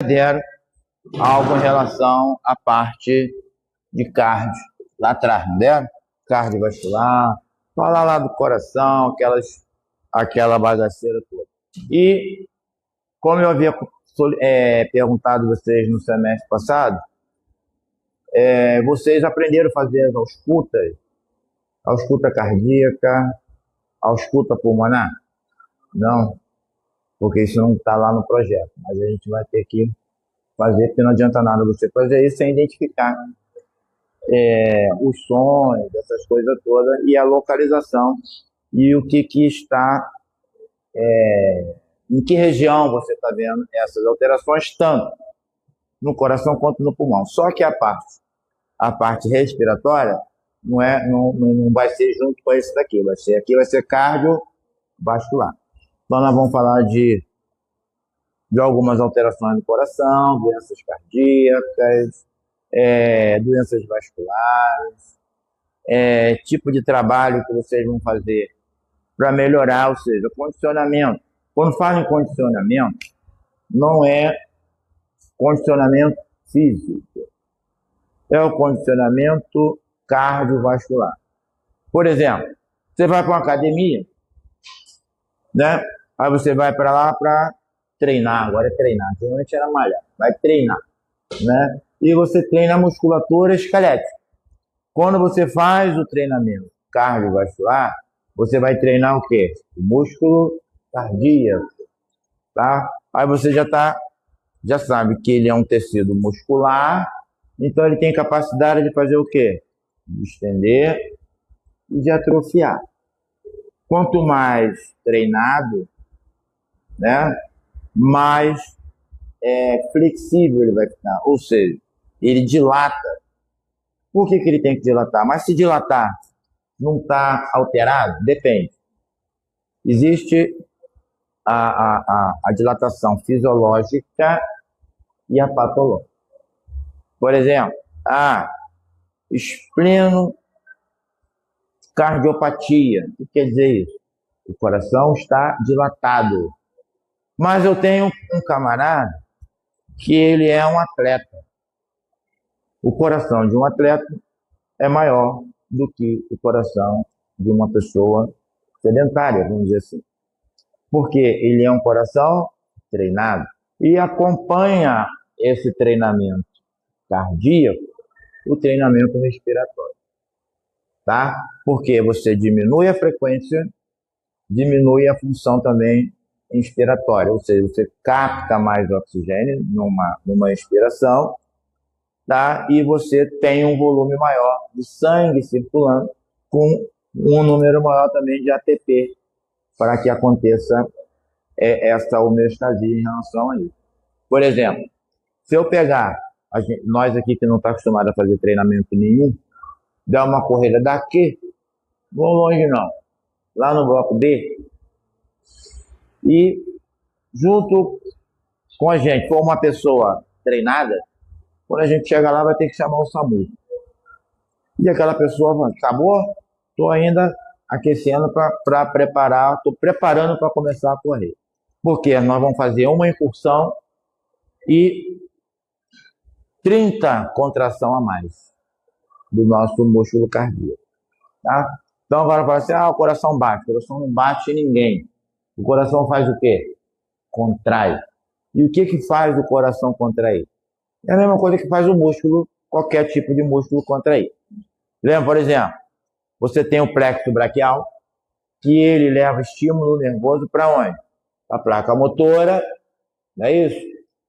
considero algo em relação à parte de cardio, lá atrás, não deram? Cardiovascular, falar lá do coração, aquela bagaceira toda. E, como eu havia perguntado a vocês no semestre passado, vocês aprenderam a fazer as ausculta cardíaca, ausculta pulmonar? Não, porque isso não está lá no projeto, mas a gente vai ter que fazer, porque não adianta nada você fazer isso sem identificar os sons, essas coisas todas, e a localização, e o que está, em que região você está vendo essas alterações, tanto no coração quanto no pulmão. Só que a parte respiratória não vai ser junto com esse daqui, vai ser cardiovascular. Então nós vamos falar de algumas alterações no coração, doenças cardíacas, doenças vasculares, tipo de trabalho que vocês vão fazer para melhorar, ou seja, condicionamento. Quando falo em condicionamento, não é condicionamento físico, é o condicionamento cardiovascular. Por exemplo, você vai para uma academia, né? Aí você vai para lá para treinar, agora é treinar, antigamente era malhar, vai treinar, né? E você treina a musculatura esquelética. Quando você faz o treinamento cardiovascular, você vai treinar o quê? O músculo cardíaco, tá? Aí você já sabe que ele é um tecido muscular, então ele tem capacidade de fazer o quê? De estender e de atrofiar. Quanto mais treinado, né, mais flexível ele vai ficar, ou seja, ele dilata. Por que ele tem que dilatar? Mas se dilatar não está alterado, depende. Existe a dilatação fisiológica e a patológica. Por exemplo, a esplenocardiopatia. O que quer dizer isso? O coração está dilatado. Mas eu tenho um camarada que ele é um atleta. O coração de um atleta é maior do que o coração de uma pessoa sedentária, vamos dizer assim. Porque ele é um coração treinado e acompanha esse treinamento cardíaco, o treinamento respiratório, tá? Porque você diminui a frequência, diminui a função também inspiratória, ou seja, você capta mais oxigênio numa inspiração, tá? E você tem um volume maior de sangue circulando, com um número maior também de ATP, para que aconteça essa homeostasia em relação a isso. Por exemplo, se eu pegar, nós aqui que não está acostumado a fazer treinamento nenhum, dar uma corrida daqui, não longe não, lá no bloco B, e junto com a gente for uma pessoa treinada, quando a gente chega lá vai ter que chamar o SAMU. E aquela pessoa fala, acabou? Estou ainda aquecendo para preparar, estou preparando para começar a correr. Porque nós vamos fazer uma incursão e 30 contração a mais do nosso músculo cardíaco, tá? Então agora fala assim, o coração bate. O coração não bate em ninguém. O coração faz o quê? Contrai. E o que faz o coração contrair? É a mesma coisa que faz o músculo, qualquer tipo de músculo contrair. Lembra, por exemplo, você tem o plexo braquial, que ele leva estímulo nervoso para onde? Para a placa motora, não é isso?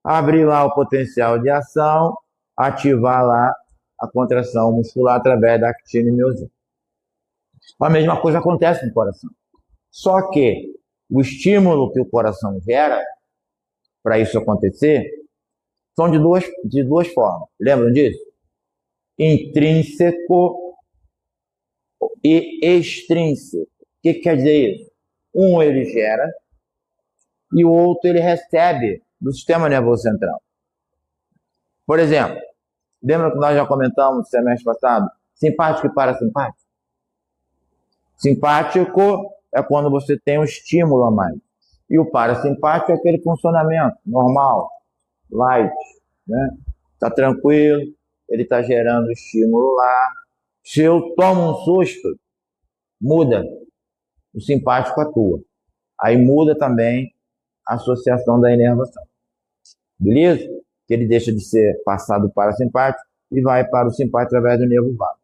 Abrir lá o potencial de ação, ativar lá a contração muscular através da actina e miosina. A mesma coisa acontece no coração. Só que o estímulo que o coração gera para isso acontecer são de duas formas. Lembram disso? Intrínseco e extrínseco. O que quer dizer isso? Um ele gera e o outro ele recebe do sistema nervoso central. Por exemplo, lembra que nós já comentamos no semestre passado? Simpático e parasimpático? Simpático é quando você tem um estímulo a mais. E o parasimpático é aquele funcionamento normal. light, né? Tá tranquilo, ele está gerando estímulo lá. Se eu tomo um susto, muda, o simpático atua. Aí muda também a associação da inervação. Beleza? Que ele deixa de ser passado para o simpático e vai para o simpático através do nervo vago.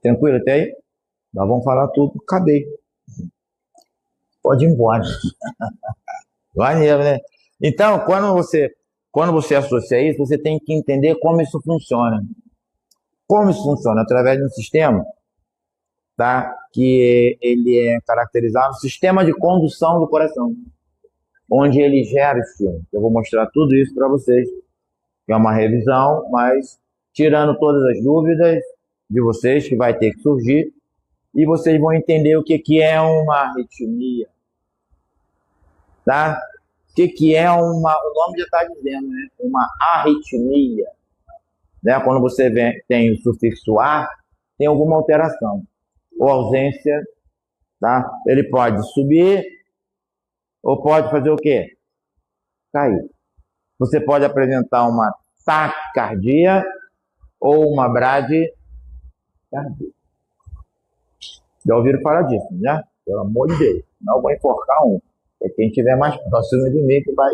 Tranquilo até aí? Nós vamos falar tudo. Acabei. Pode ir embora. Maneiro, né? Então, quando você associa isso, você tem que entender como isso funciona. Como isso funciona? Através de um sistema, tá? Que ele é caracterizado sistema de condução do coração, onde ele gera estímulo. Eu vou mostrar tudo isso para vocês, que é uma revisão, mas tirando todas as dúvidas de vocês que vai ter que surgir, e vocês vão entender o que é uma arritmia, tá? O que é uma... O nome já está dizendo, né? Uma arritmia. Né? Quando você tem o sufixo "a", tem alguma alteração ou ausência, tá? Ele pode subir ou pode fazer o quê? Cair. Você pode apresentar uma taquicardia ou uma bradicardia. Já ouviram falar disso, né? Pelo amor de Deus, não eu vou enforcar um. É quem estiver mais próximo de mim que vai...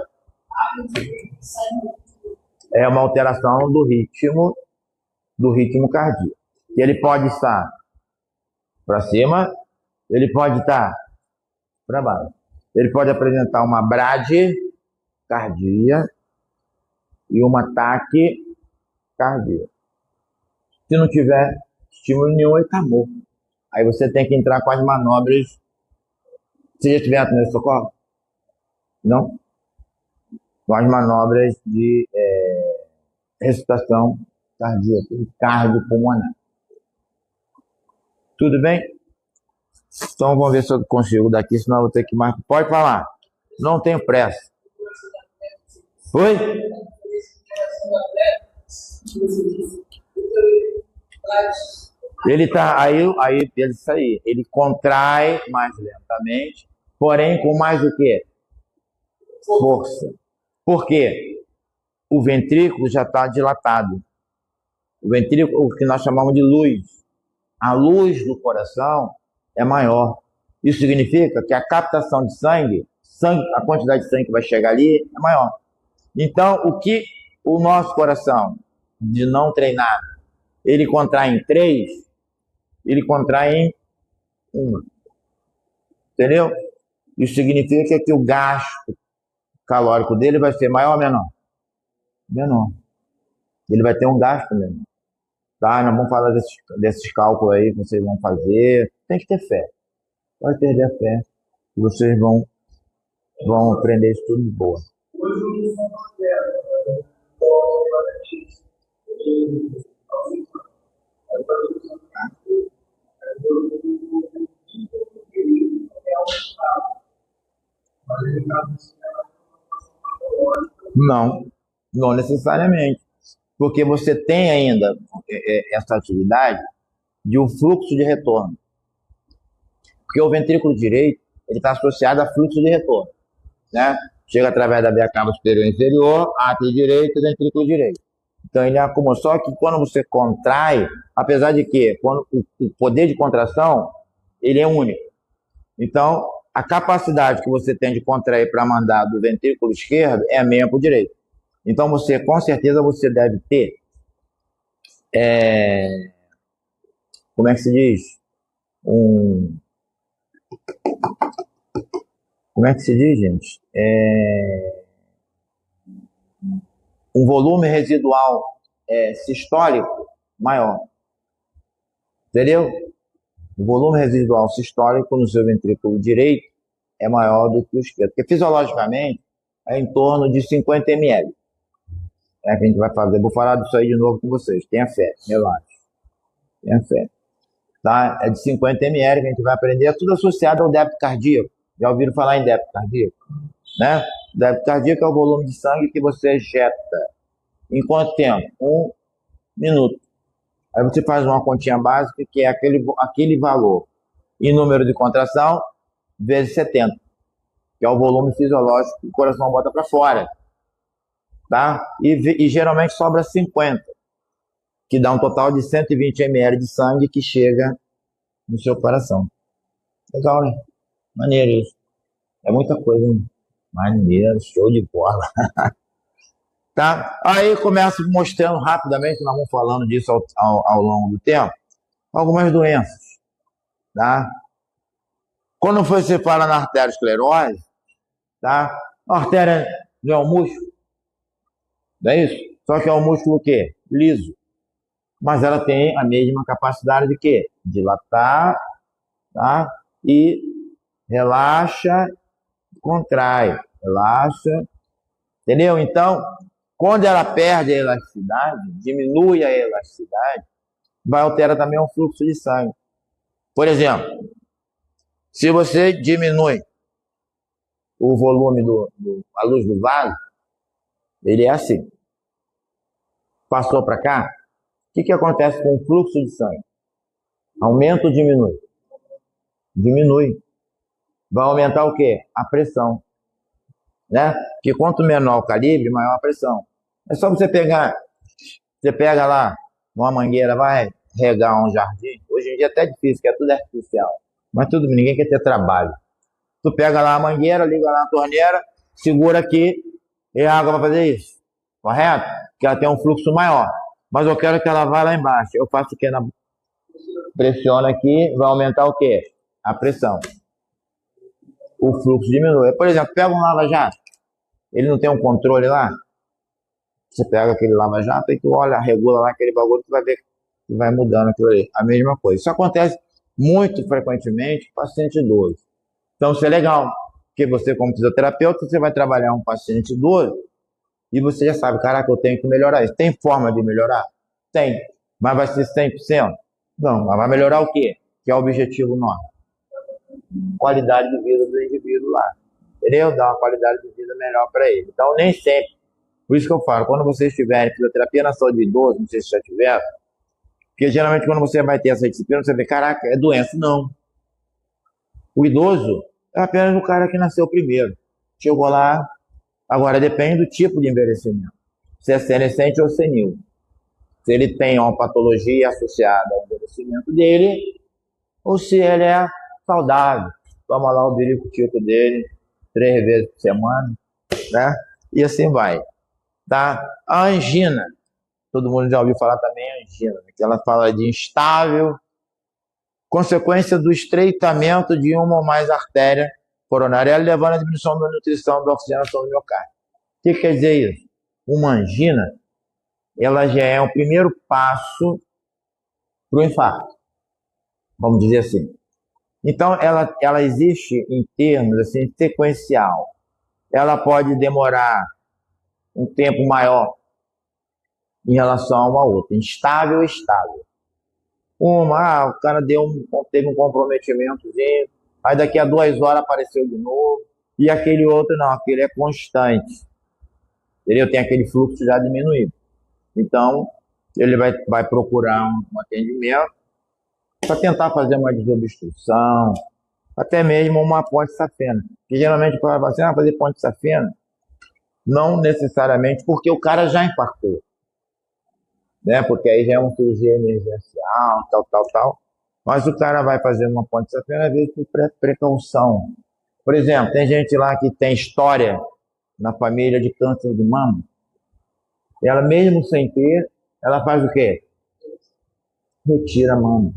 É uma alteração do ritmo cardíaco. E ele pode estar para cima, ele pode estar para baixo. Ele pode apresentar uma bradicardia e uma taquicardia. Se não tiver estímulo nenhum, ele acabou. Aí você tem que entrar com as manobras. Você já tiver primeiro socorro? Não? Com as manobras de ressuscitação cardíaca, cardiopulmonar. Tudo bem? Então vamos ver se eu consigo daqui, senão eu vou ter que mais. Pode falar. Não tenho pressa. Oi? Ele tá aí isso aí. Ele contrai mais lentamente, porém com mais o quê? Força. Por quê? O ventrículo já está dilatado. O ventrículo, o que nós chamamos de luz. A luz do coração é maior. Isso significa que a captação de sangue, a quantidade de sangue que vai chegar ali é maior. Então, o que o nosso coração, de não treinar, ele contrai em 3, ele contrai em 1. Entendeu? Isso significa que o gasto calórico dele vai ser maior ou menor? Menor. Ele vai ter um gasto menor. Tá? Nós vamos falar desses cálculos aí que vocês vão fazer. Tem que ter fé. Pode perder a fé. E vocês vão aprender isso tudo de boa. Não necessariamente. Porque você tem ainda essa atividade de um fluxo de retorno. Porque o ventrículo direito ele está associado a fluxo de retorno, né? Chega através da veia cava superior e inferior, átrio direito e ventrículo direito. Então ele acumula. Só que quando você contrai, apesar de que quando o poder de contração ele é único. Então a capacidade que você tem de contrair para mandar do ventrículo esquerdo é a mesma para o direito. Então você, com certeza, você deve ter, como é que se diz? Como é que se diz, gente? Um volume residual sistólico maior. Entendeu? O volume residual sistólico no seu ventrículo direito é maior do que o esquerdo. Porque fisiologicamente é em torno de 50 ml. Que a gente vai fazer. Vou falar disso aí de novo com vocês. Tenha fé, relaxa. Tenha fé. Tá? É de 50 ml que a gente vai aprender. É tudo associado ao débito cardíaco. Já ouviram falar em débito cardíaco? Né? Débito cardíaco é o volume de sangue que você ejeta. Em quanto tempo? 1 minuto. Aí você faz uma continha básica que é aquele valor em número de contração vezes 70, que é o volume fisiológico que o coração bota para fora. tá? E geralmente sobra 50, que dá um total de 120 ml de sangue que chega no seu coração. Legal, né? Maneiro isso. É muita coisa, hein? Maneiro, show de bola. Tá? Aí começo mostrando rapidamente, nós vamos falando disso ao longo do tempo, algumas doenças, tá? Quando você fala na arteriosclerose, tá? A artéria não é um músculo, não é isso? Só que é um músculo o quê? Liso. Mas ela tem a mesma capacidade de quê? Dilatar, tá? E relaxa, contrai, relaxa, entendeu? Então, quando ela perde a elasticidade, diminui a elasticidade, vai alterar também o fluxo de sangue. Por exemplo, se você diminui o volume a luz do vaso, ele é assim. Passou para cá, o que acontece com o fluxo de sangue? Aumenta ou diminui? Diminui. Vai aumentar o quê? A pressão, né? Porque quanto menor o calibre, maior a pressão. É só você pega lá uma mangueira, vai regar um jardim. Hoje em dia é até difícil, que é tudo artificial. Mas tudo bem, ninguém quer ter trabalho. Tu pega lá a mangueira, liga lá na torneira, segura aqui e a água vai fazer isso. Correto? Porque ela tem um fluxo maior. Mas eu quero que ela vá lá embaixo. Eu faço o quê? Pressiona aqui, vai aumentar o quê? A pressão. O fluxo diminui. Por exemplo, pega um lava-jato. Ele não tem um controle lá? Você pega aquele lava-jato e tu olha, regula lá aquele bagulho, tu vai ver que vai mudando aquilo ali. A mesma coisa. Isso acontece muito frequentemente com paciente idoso. Então isso é legal, porque você como fisioterapeuta, você vai trabalhar um paciente idoso e você já sabe, caraca, eu tenho que melhorar isso. Tem forma de melhorar? Tem. Mas vai ser 100%? Não, mas vai melhorar o quê? Que é o objetivo nosso. Qualidade de vida do indivíduo lá. Entendeu? Dar uma qualidade de vida melhor para ele. Então nem sempre. Por isso que eu falo, quando vocês estiverem fisioterapia na saúde de idoso, não sei se já tiveram, porque geralmente quando você vai ter essa disciplina, você vê, caraca, é doença. Não. O idoso é apenas o cara que nasceu primeiro. Chegou lá, agora depende do tipo de envelhecimento. Se é senescente ou senil. Se ele tem uma patologia associada ao envelhecimento dele, ou se ele é saudável. Toma lá o biricutico dele 3 vezes por semana, né? E assim vai. Tá? A angina, todo mundo já ouviu falar também angina, né? Que ela fala de instável, consequência do estreitamento de uma ou mais artérias coronarias, levando à diminuição da nutrição da oxigenação do miocárdio. O que quer dizer isso? Uma angina, ela já é o primeiro passo para o infarto, vamos dizer assim. Então, ela existe em termos assim, sequencial. Ela pode demorar um tempo maior em relação a uma outra, instável e estável. O cara teve um comprometimentozinho, aí daqui a 2 horas apareceu de novo, e aquele outro não, aquele é constante. Entendeu? Tem aquele fluxo já diminuído. Então, ele vai procurar um atendimento para tentar fazer uma desobstrução, até mesmo uma ponte safena. Que geralmente o cara fala assim, fazer ponte safena, não necessariamente porque o cara já infartou, né? Porque aí já é uma cirurgia emergencial, tal. Mas o cara vai fazer uma ponte safena, às vezes por precaução. Por exemplo, tem gente lá que tem história na família de câncer de mama. Ela mesmo sem ter, ela faz o quê? Retira a mama.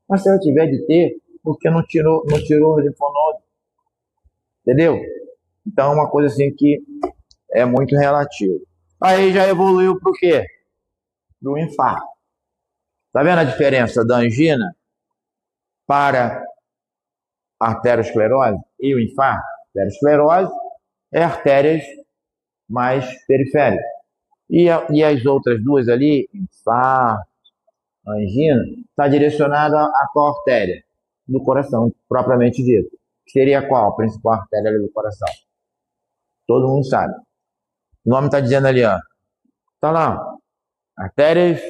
Mas se ela tiver de ter, porque não tirou o linfonodo? Entendeu? Então é uma coisa assim que é muito relativo. Aí já evoluiu para o quê? Para o infarto. Tá vendo a diferença da angina para a arteriosclerose e o infarto? A arteriosclerose é artérias mais periféricas. E as outras duas ali, infarto, angina, está direcionada a qual artéria? Do coração, propriamente dito. Seria qual a principal artéria do coração? Todo mundo sabe. O nome está dizendo ali, ó. Tá lá, artérias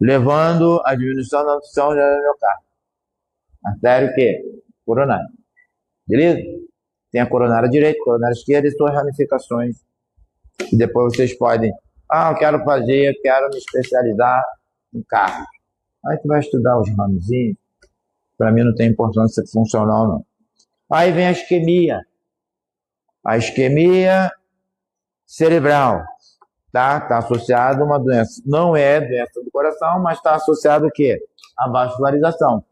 levando a diminuição da função do miocárdio. Artéria o quê? Coronária. Beleza? Tem a coronária direita, coronária esquerda e suas ramificações. E depois vocês podem, eu quero me especializar em carro. Aí tu vai estudar os ramozinhos. Para mim não tem importância funcional, não. Aí vem a isquemia. A isquemia cerebral. Tá associado a uma doença. Não é doença do coração, mas está associado o quê? A vascularização.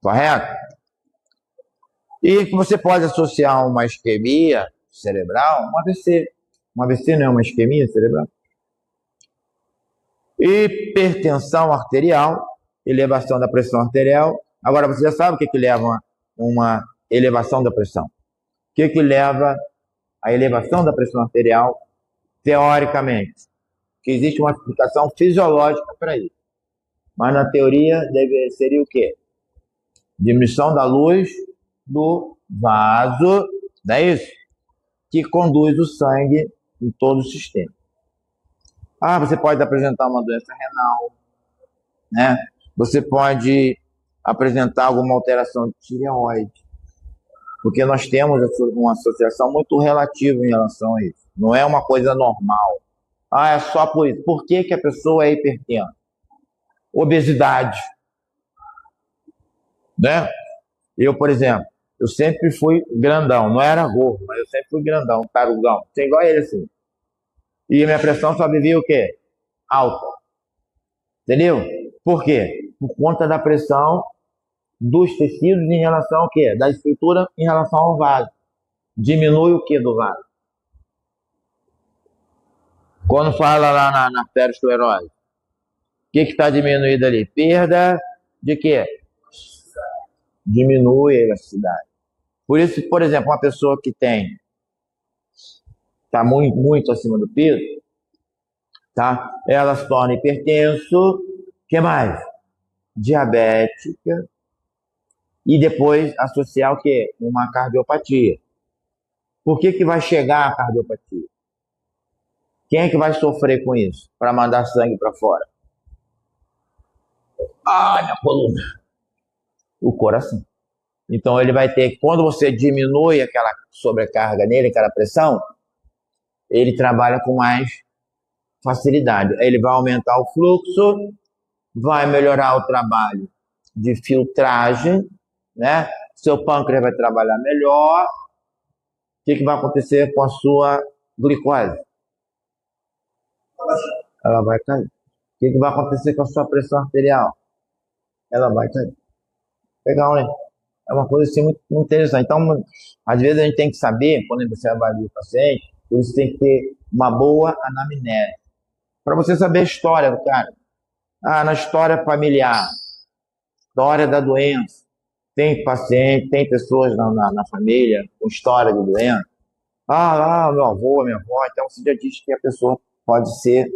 Correto? E você pode associar uma isquemia cerebral, um AVC. Um AVC não é uma isquemia cerebral? Hipertensão arterial, elevação da pressão arterial. Agora, você já sabe o que leva uma elevação da pressão. O que leva a elevação da pressão arterial? Teoricamente, que existe uma explicação fisiológica para isso. Mas na teoria seria o quê? Diminuição da luz do vaso, não é isso? Que conduz o sangue em todo o sistema. Você pode apresentar uma doença renal, né? Você pode apresentar alguma alteração de tireoide, porque nós temos uma associação muito relativa em relação a isso. Não é uma coisa normal. É só por isso. Por que a pessoa é hipertensa? Obesidade. Né? Eu, por exemplo, eu sempre fui grandão. Não era gordo, mas eu sempre fui grandão, tarugão. Tem igual ele assim. E a minha pressão só vivia o quê? Alta. Entendeu? Por quê? Por conta da pressão dos tecidos em relação ao quê? Da estrutura em relação ao vaso. Diminui o quê do vaso? Quando fala lá na arteriosclerose, o que está diminuído ali? Perda de quê? Diminui a elasticidade. Por isso, por exemplo, uma pessoa que está muito, muito acima do peso, tá? Ela se torna hipertenso, o que mais? Diabética, e depois associar o quê? Uma cardiopatia. Por que vai chegar a cardiopatia? Quem é que vai sofrer com isso? Para mandar sangue para fora? Minha coluna. O coração. Então ele vai ter, quando você diminui aquela sobrecarga nele, aquela pressão, ele trabalha com mais facilidade. Ele vai aumentar o fluxo, vai melhorar o trabalho de filtragem, né? Seu pâncreas vai trabalhar melhor. O que vai acontecer com a sua glicose? Ela vai cair. O que vai acontecer com a sua pressão arterial? Ela vai cair. Legal, né? É uma coisa assim muito, muito interessante. Então, às vezes a gente tem que saber, quando você avalia o paciente, por isso tem que ter uma boa anamnese. Para você saber a história do cara. Na história familiar, história da doença. Tem paciente, tem pessoas na família com história de doença. Meu avô, minha avó. Então você já diz que a pessoa pode ser,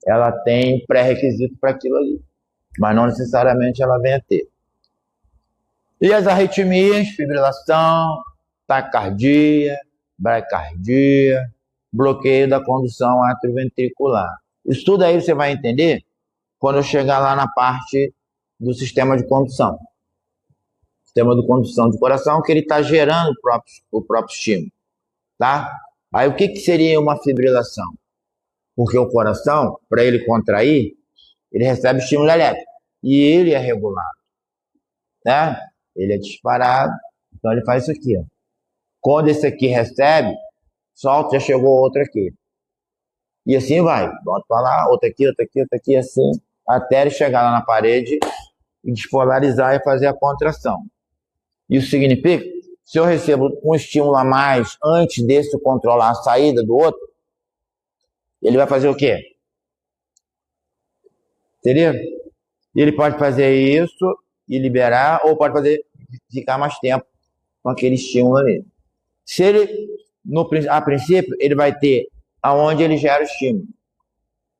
ela tem pré-requisito para aquilo ali. Mas não necessariamente ela venha a ter. E as arritmias, fibrilação, taquicardia, bradicardia, bloqueio da condução atrioventricular. Isso tudo aí você vai entender quando eu chegar lá na parte do sistema de condução. Sistema de condução do coração, que ele está gerando o próprio estímulo. Tá? Aí o que seria uma fibrilação? Porque o coração, para ele contrair, ele recebe estímulo elétrico. E ele é regulado. Né? Ele é disparado. Então ele faz isso aqui. Ó. Quando esse aqui recebe, solta, já chegou outro aqui. E assim vai. Volta para lá, outro aqui, assim. Até ele chegar lá na parede e despolarizar e fazer a contração. Isso significa, se eu recebo um estímulo a mais antes desse controlar a saída do outro, ele vai fazer o quê? Entendeu? Ele pode fazer isso e liberar, ou pode ficar mais tempo com aquele estímulo ali. Se ele, a princípio, ele vai ter aonde ele gera o estímulo,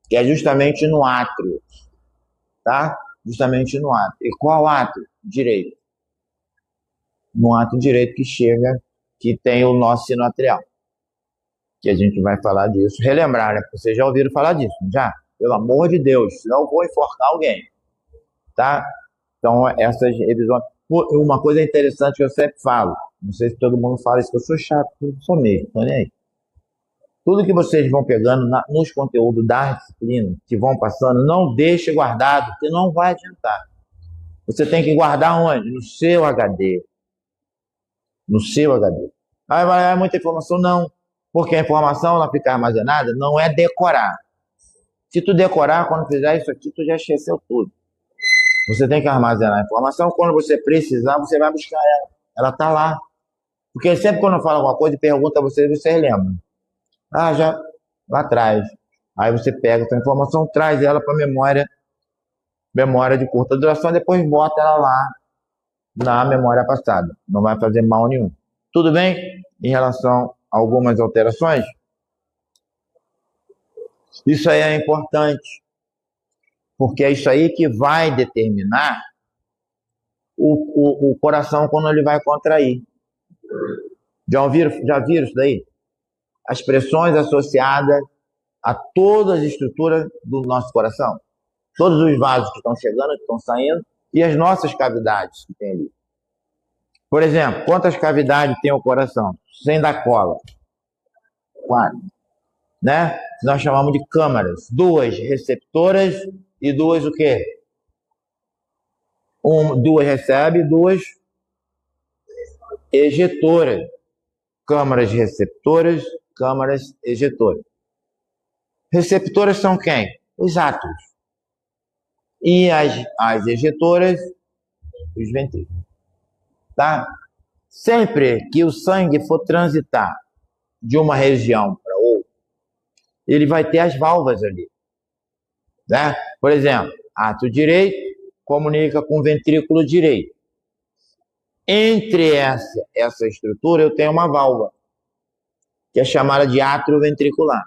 que é justamente no átrio, tá? Justamente no átrio. E qual átrio? Direito. No átrio direito que tem o nosso sino atrial. Que a gente vai falar disso. Relembrar, né? Vocês já ouviram falar disso, já? Pelo amor de Deus, senão eu vou enforcar alguém. Tá? Então, essas revisões. Uma coisa interessante que eu sempre falo, Não sei se todo mundo fala isso, que eu sou chato, eu sou mesmo, tô nem aí. Tudo que vocês vão pegando nos conteúdos da disciplina, que vão passando, não deixe guardado, porque não vai adiantar. Você tem que guardar onde? No seu HD. No seu HD. Aí vai muita informação? Não. Porque a informação, ela fica armazenada, não é decorar. Se tu decorar, quando fizer isso aqui, tu já esqueceu tudo. Você tem que armazenar a informação. Quando você precisar, você vai buscar ela. Ela está lá. Porque sempre quando eu falo alguma coisa e pergunto a vocês, vocês lembram. Ah, já lá atrás. Aí você pega essa informação, traz ela para memória de curta duração, depois bota ela lá na memória passada. Não vai fazer mal nenhum. Tudo bem? Em relação a algumas alterações? Isso aí é importante, porque é isso aí que vai determinar o coração quando ele vai contrair. Já viram isso daí? As pressões associadas a todas as estruturas do nosso coração. Todos os vasos que estão chegando, que estão saindo, e as nossas cavidades que tem ali. Por exemplo, quantas cavidades tem o coração? Sem dar cola. 4. Né? Nós chamamos de câmaras. 2 receptoras e 2 o quê? 2 recebe, 2 ejetoras. Câmaras receptoras, câmaras ejetoras. Receptoras são quem? Os átomos. E as ejetoras, os ventrículos. Tá? Sempre que o sangue for transitar de uma região para outra, ele vai ter as válvulas ali. Né? Por exemplo, átrio direito comunica com o ventrículo direito. Entre essa estrutura, eu tenho uma válvula, que é chamada de átrio ventricular.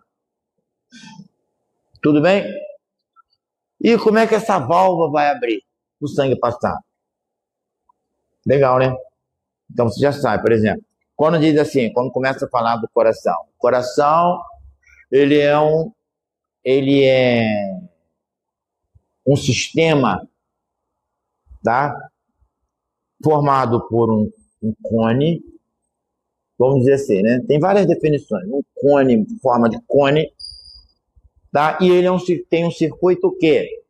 Tudo bem? E como é que essa válvula vai abrir o sangue passar? Legal, né? Então você já sabe, por exemplo, quando diz assim, quando começa a falar do coração. O coração, ele é um sistema, tá? Formado por um cone, vamos dizer assim, né? Tem várias definições. Um cone, forma de cone, tá? E ele tem um circuito o quê?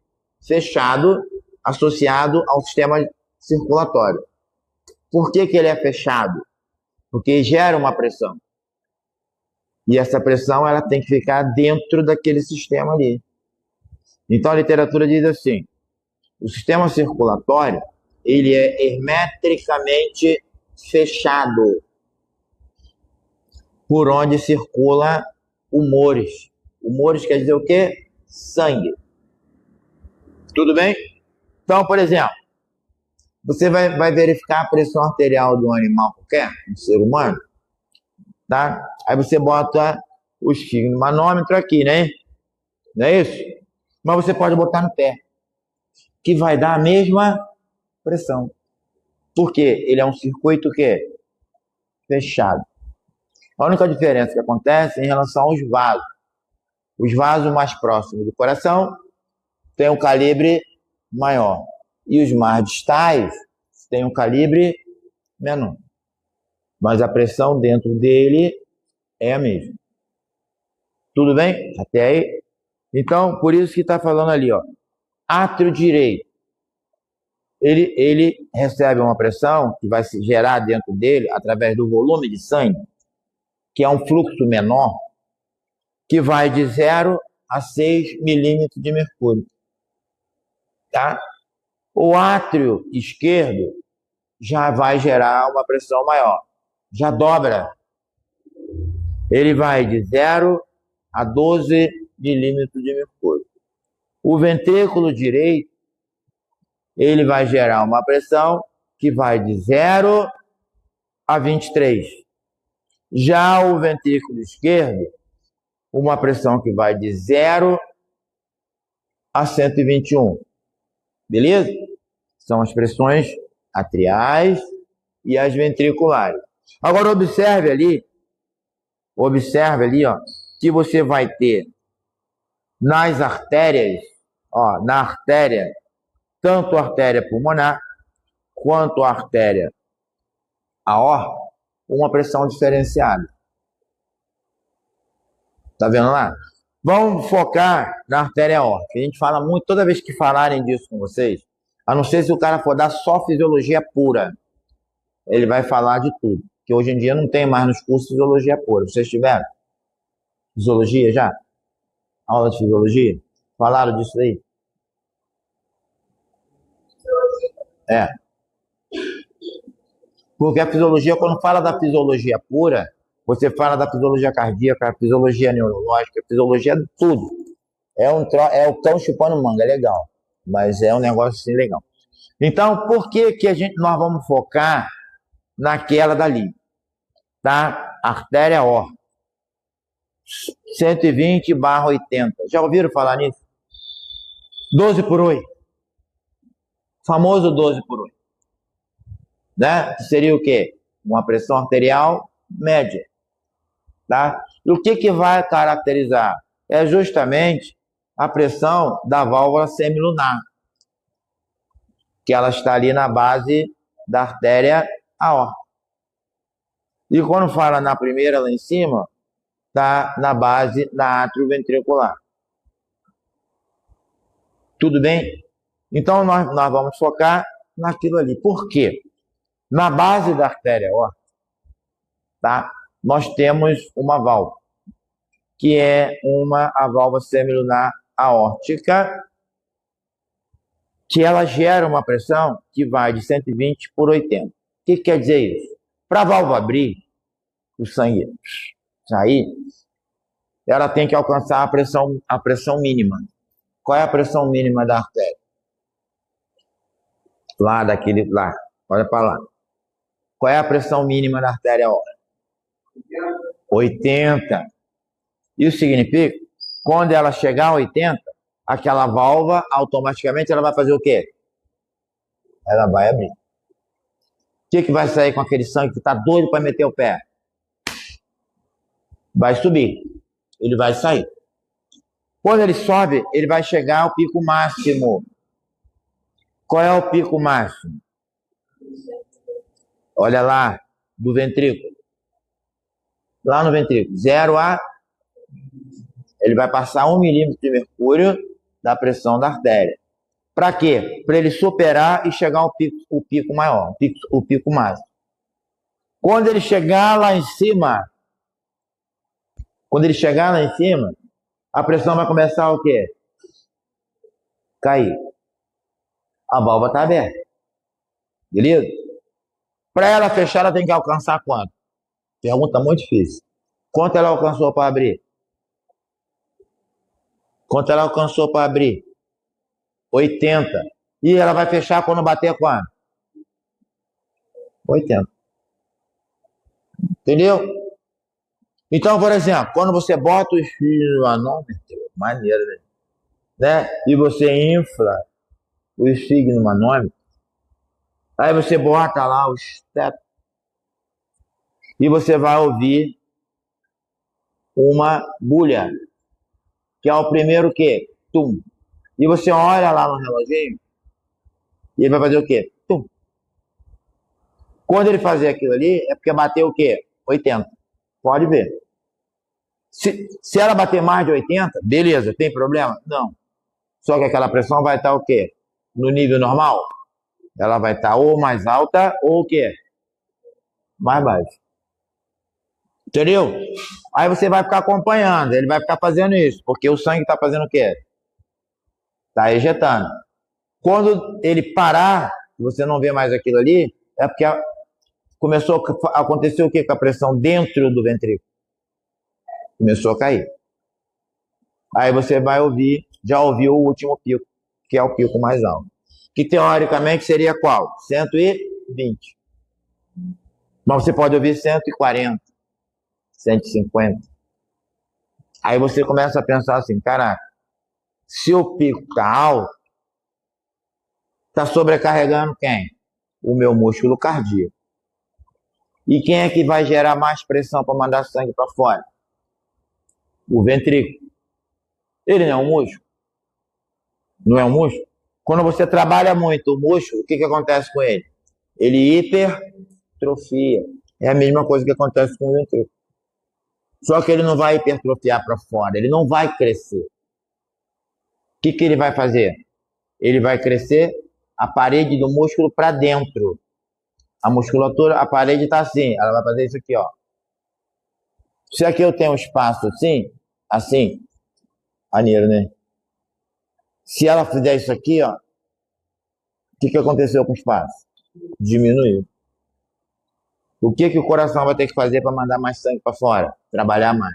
Fechado, associado ao sistema circulatório. Por que ele é fechado? Porque gera uma pressão. E essa pressão ela tem que ficar dentro daquele sistema ali. Então a literatura diz assim, o sistema circulatório ele é hermeticamente fechado por onde circula humores. Humores quer dizer o quê? Sangue. Tudo bem? Então, por exemplo, você vai verificar a pressão arterial de um animal qualquer, um ser humano, tá? Aí você bota o esfigmanômetro aqui, né? Não é isso? Mas você pode botar no pé, que vai dar a mesma pressão. Por quê? Ele é um circuito o quê? Fechado. A única diferença que acontece é em relação aos vasos. Os vasos mais próximos do coração têm um calibre maior. E os mais distais têm um calibre menor. Mas a pressão dentro dele é a mesma. Tudo bem? Até aí? Então, por isso que está falando ali, ó. Átrio direito. Ele recebe uma pressão que vai se gerar dentro dele através do volume de sangue, que é um fluxo menor, que vai de 0 a 6 milímetros de mercúrio. Tá? O átrio esquerdo já vai gerar uma pressão maior. Já dobra. Ele vai de 0 a 12 milímetros de mercúrio. O ventrículo direito, ele vai gerar uma pressão que vai de 0 a 23. Já o ventrículo esquerdo, uma pressão que vai de 0 a 121. Beleza? São as pressões atriais e as ventriculares. Agora observe ali, ó, que você vai ter nas artérias, ó, na artéria, tanto a artéria pulmonar quanto a artéria aorta, uma pressão diferenciada. Tá vendo lá? Vamos focar na artéria aórtica. A gente fala muito, toda vez que falarem disso com vocês, a não ser se o cara for dar só fisiologia pura, ele vai falar de tudo. Que hoje em dia não tem mais nos cursos fisiologia pura. Vocês tiveram fisiologia já? Aula de fisiologia? Falaram disso aí? É. Porque a fisiologia, quando fala da fisiologia pura, você fala da fisiologia cardíaca, fisiologia neurológica, fisiologia de tudo. É o cão chupando manga, é legal. Mas é um negócio assim legal. Então, por que nós vamos focar naquela dali? Tá? Artéria aórtica. 120/80. Já ouviram falar nisso? 12/8. Famoso 12/8. Né? Seria o quê? Uma pressão arterial média. Tá? E o que vai caracterizar? É justamente a pressão da válvula semilunar, que ela está ali na base da artéria aórtica. E quando fala na primeira lá em cima, está na base da átrio ventricular. Tudo bem? Então nós vamos focar naquilo ali. Por quê? Na base da artéria aórtica, tá? Nós temos uma válvula, que é a válvula semilunar aórtica, que ela gera uma pressão que vai de 120/80. O que quer dizer isso? Para a válvula abrir, o sangue sair, ela tem que alcançar a pressão mínima. Qual é a pressão mínima da artéria? Lá, olha para lá. Qual é a pressão mínima da artéria aórtica? 80. Isso significa, quando ela chegar a 80, aquela válvula, automaticamente, ela vai fazer o quê? Ela vai abrir. O que vai sair com aquele sangue que está doido para meter o pé? Vai subir. Ele vai sair. Quando ele sobe, ele vai chegar ao pico máximo. Qual é o pico máximo? Olha lá, do ventrículo. Lá no ventrículo. 0 a... Ele vai passar 1 milímetro de mercúrio da pressão da artéria. Para quê? Para ele superar e chegar ao pico maior, o pico máximo. Quando ele chegar lá em cima, a pressão vai começar o quê? Cair. A válvula está aberta. Beleza? Para ela fechar, ela tem que alcançar quanto? Pergunta muito difícil. Quanto ela alcançou para abrir? Quanto ela alcançou para abrir? 80. E ela vai fechar quando bater quanto? 80. Entendeu? Então, por exemplo, quando você bota o esfígmo no manômetro, maneiro, né? E você infla o esfígmo no manômetro, aí você bota lá o esteto e você vai ouvir uma bulha, que é o primeiro quê? Tum. E você olha lá no reloginho e ele vai fazer o quê? Tum. Quando ele fazer aquilo ali, é porque bateu o quê? 80. Pode ver. Se ela bater mais de 80, beleza, tem problema? Não. Só que aquela pressão vai estar o quê? No nível normal? Ela vai estar ou mais alta ou o quê? Mais baixo. Entendeu? Aí você vai ficar acompanhando, ele vai ficar fazendo isso, porque o sangue está fazendo o quê? Está ejetando. Quando ele parar, você não vê mais aquilo ali, é porque começou a acontecer o quê com a pressão dentro do ventrículo? Começou a cair. Aí você vai ouvir, já ouviu o último pico, que é o pico mais alto. Que teoricamente seria qual? 120. Mas você pode ouvir 140, 150. Aí você começa a pensar assim, caraca, se o pico está alto, está sobrecarregando quem? O meu músculo cardíaco. E quem é que vai gerar mais pressão para mandar sangue para fora? O ventrículo. Ele não é um músculo? Não é um músculo? Quando você trabalha muito o músculo, o que acontece com ele? Ele hipertrofia. É a mesma coisa que acontece com o ventrículo. Só que ele não vai hipertrofiar para fora, ele não vai crescer. O que ele vai fazer? Ele vai crescer a parede do músculo para dentro. A musculatura, a parede está assim, ela vai fazer isso aqui, ó. Se aqui eu tenho um espaço assim, maneiro, né? Se ela fizer isso aqui, ó, o que aconteceu com o espaço? Diminuiu. O que o coração vai ter que fazer para mandar mais sangue para fora? Trabalhar mais.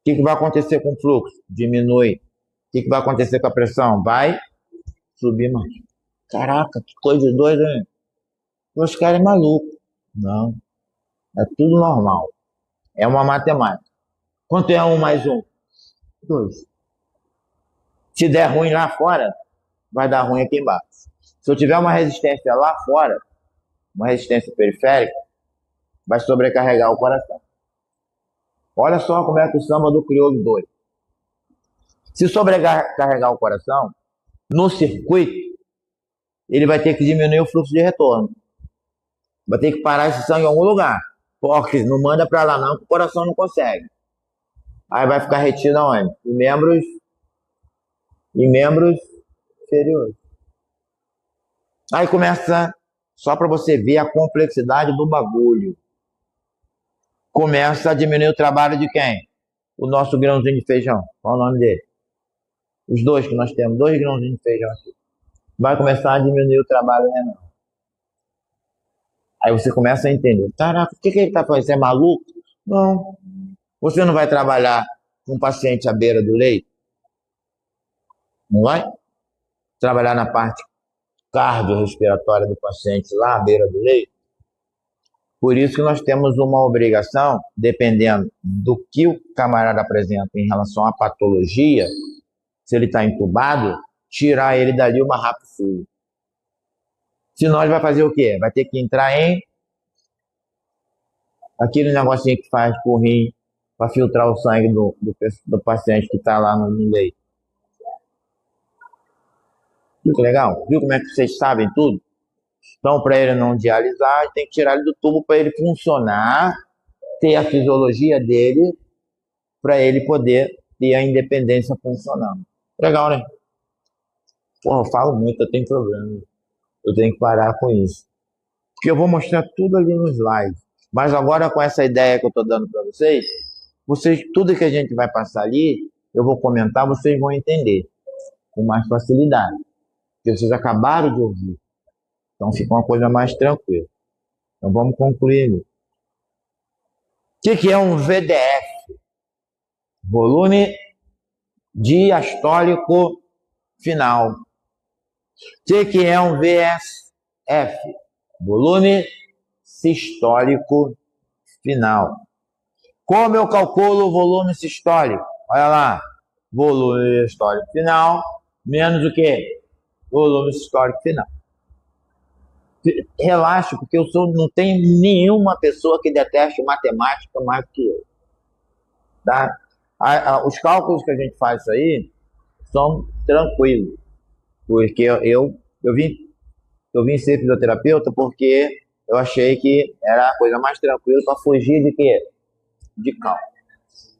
O que vai acontecer com o fluxo? Diminui. O que vai acontecer com a pressão? Vai subir mais. Caraca, que coisa doida, né? Os caras é maluco. Não. É tudo normal. É uma matemática. Quanto é 1 mais 1? 2. Se der ruim lá fora, vai dar ruim aqui embaixo. Se eu tiver uma resistência lá fora, uma resistência periférica, vai sobrecarregar o coração. Olha só como é que o samba do crioulo doido. Se sobrecarregar o coração, no circuito, ele vai ter que diminuir o fluxo de retorno. Vai ter que parar esse sangue em algum lugar. Porque não manda para lá não, que o coração não consegue. Aí vai ficar retido aonde? Em membros inferiores. Aí começa, só para você ver a complexidade do bagulho. Começa a diminuir o trabalho de quem? O nosso grãozinho de feijão. Qual o nome dele? Os dois que nós temos, 2 grãozinhos de feijão aqui. Vai começar a diminuir o trabalho renal. Aí você começa a entender. Caraca, o que ele está fazendo? Você é maluco? Não. Você não vai trabalhar com um paciente à beira do leito? Não vai? Trabalhar na parte cardiorrespiratória do paciente lá à beira do leito? Por isso que nós temos uma obrigação, dependendo do que o camarada apresenta em relação à patologia, se ele está entubado, tirar ele dali o mais rápido possível. Senão ele vai fazer o quê? Vai ter que entrar em aquele negocinho que faz por rim para filtrar o sangue do paciente que está lá no leito. Viu que legal? Viu como é que vocês sabem tudo? Então, para ele não dialisar, tem que tirar ele do tubo para ele funcionar, ter a fisiologia dele, para ele poder ter a independência funcionando. Legal, né? Porra, eu falo muito, eu tenho problema. Eu tenho que parar com isso. Porque eu vou mostrar tudo ali no slide. Mas agora, com essa ideia que eu estou dando para vocês, tudo que a gente vai passar ali, eu vou comentar, vocês vão entender com mais facilidade. Porque vocês acabaram de ouvir. Então fica uma coisa mais tranquila. Então vamos concluir. O que é um VDF? Volume diastólico final. O que é um VSF? Volume sistólico final. Como eu calculo o volume sistólico? Olha lá. Volume sistólico final menos o quê? Volume sistólico final. Relaxa, porque não tem nenhuma pessoa que deteste matemática mais que eu. Tá? Os cálculos que a gente faz isso aí são tranquilos. Porque eu vim ser fisioterapeuta porque eu achei que era a coisa mais tranquila para fugir de quê? De cálculo.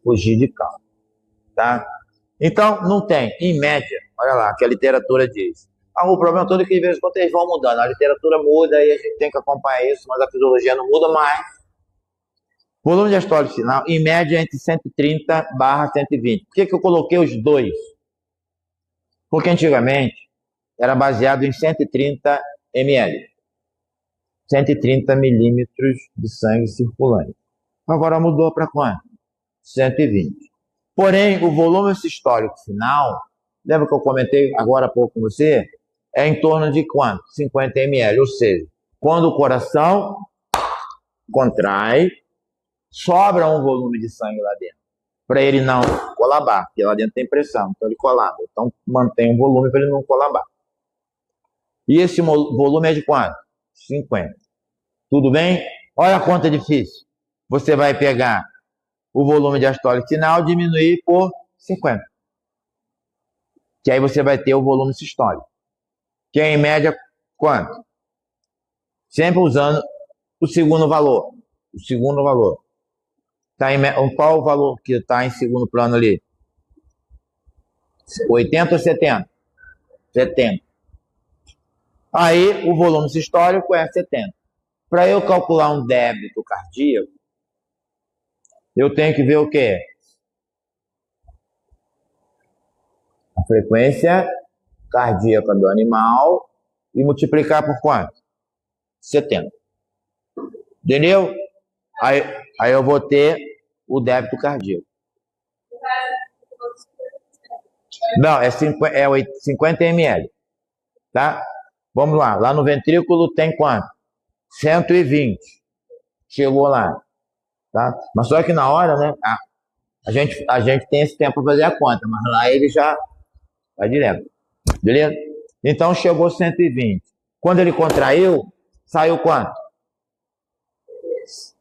Fugir de cálculo. Tá? Então, não tem. Em média, olha lá, que a literatura diz. O problema todo é que de vez em quando eles vão mudando. A literatura muda e a gente tem que acompanhar isso, mas a fisiologia não muda mais. Volume diastólico final, em média, entre 130/120. Por que eu coloquei os dois? Porque antigamente era baseado em 130 ml. 130 milímetros de sangue circulante. Agora mudou para quanto? 120. Porém, o volume sistólico final, lembra que eu comentei agora há pouco com você? É em torno de quanto? 50 ml. Ou seja, quando o coração contrai, sobra um volume de sangue lá dentro. Para ele não colabar, porque lá dentro tem pressão, então ele colaba. Então mantém um volume para ele não colabar. E esse volume é de quanto? 50. Tudo bem? Olha a conta difícil. Você vai pegar o volume diastólico final, diminuir por 50. Que aí você vai ter o volume sistólico. Que é em média quanto? Sempre usando o segundo valor. o segundo valor. Qual o valor que está em segundo plano ali? 80 ou 70? 70. Aí o volume sistólico é 70. Para eu calcular um débito cardíaco, eu tenho que ver o quê? A frequência cardíaca do animal e multiplicar por quanto? 70. Entendeu? Aí eu vou ter o débito cardíaco. Não, é 50 ml. Tá? Vamos lá. Lá no ventrículo tem quanto? 120. Chegou lá. Tá? Mas só que na hora, né? A gente tem esse tempo para fazer a conta, mas lá ele já vai direto. Beleza? Então chegou 120. Quando ele contraiu, saiu quanto?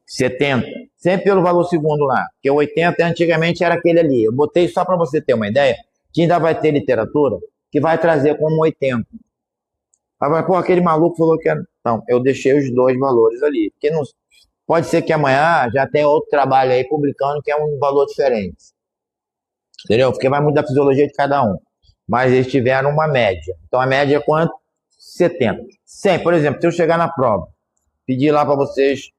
70. Sempre pelo valor segundo lá. Porque 80 antigamente era aquele ali. Eu botei só para você ter uma ideia, que ainda vai ter literatura que vai trazer como 80. Aí, pô, aquele maluco falou que era. Então, eu deixei os dois valores ali. Porque não... Pode ser que amanhã já tenha outro trabalho aí publicando que é um valor diferente. Entendeu? Porque vai mudar a fisiologia de cada um. Mas eles tiveram uma média. Então a média é quanto? 70. 100, por exemplo, se eu chegar na prova, pedir lá para vocês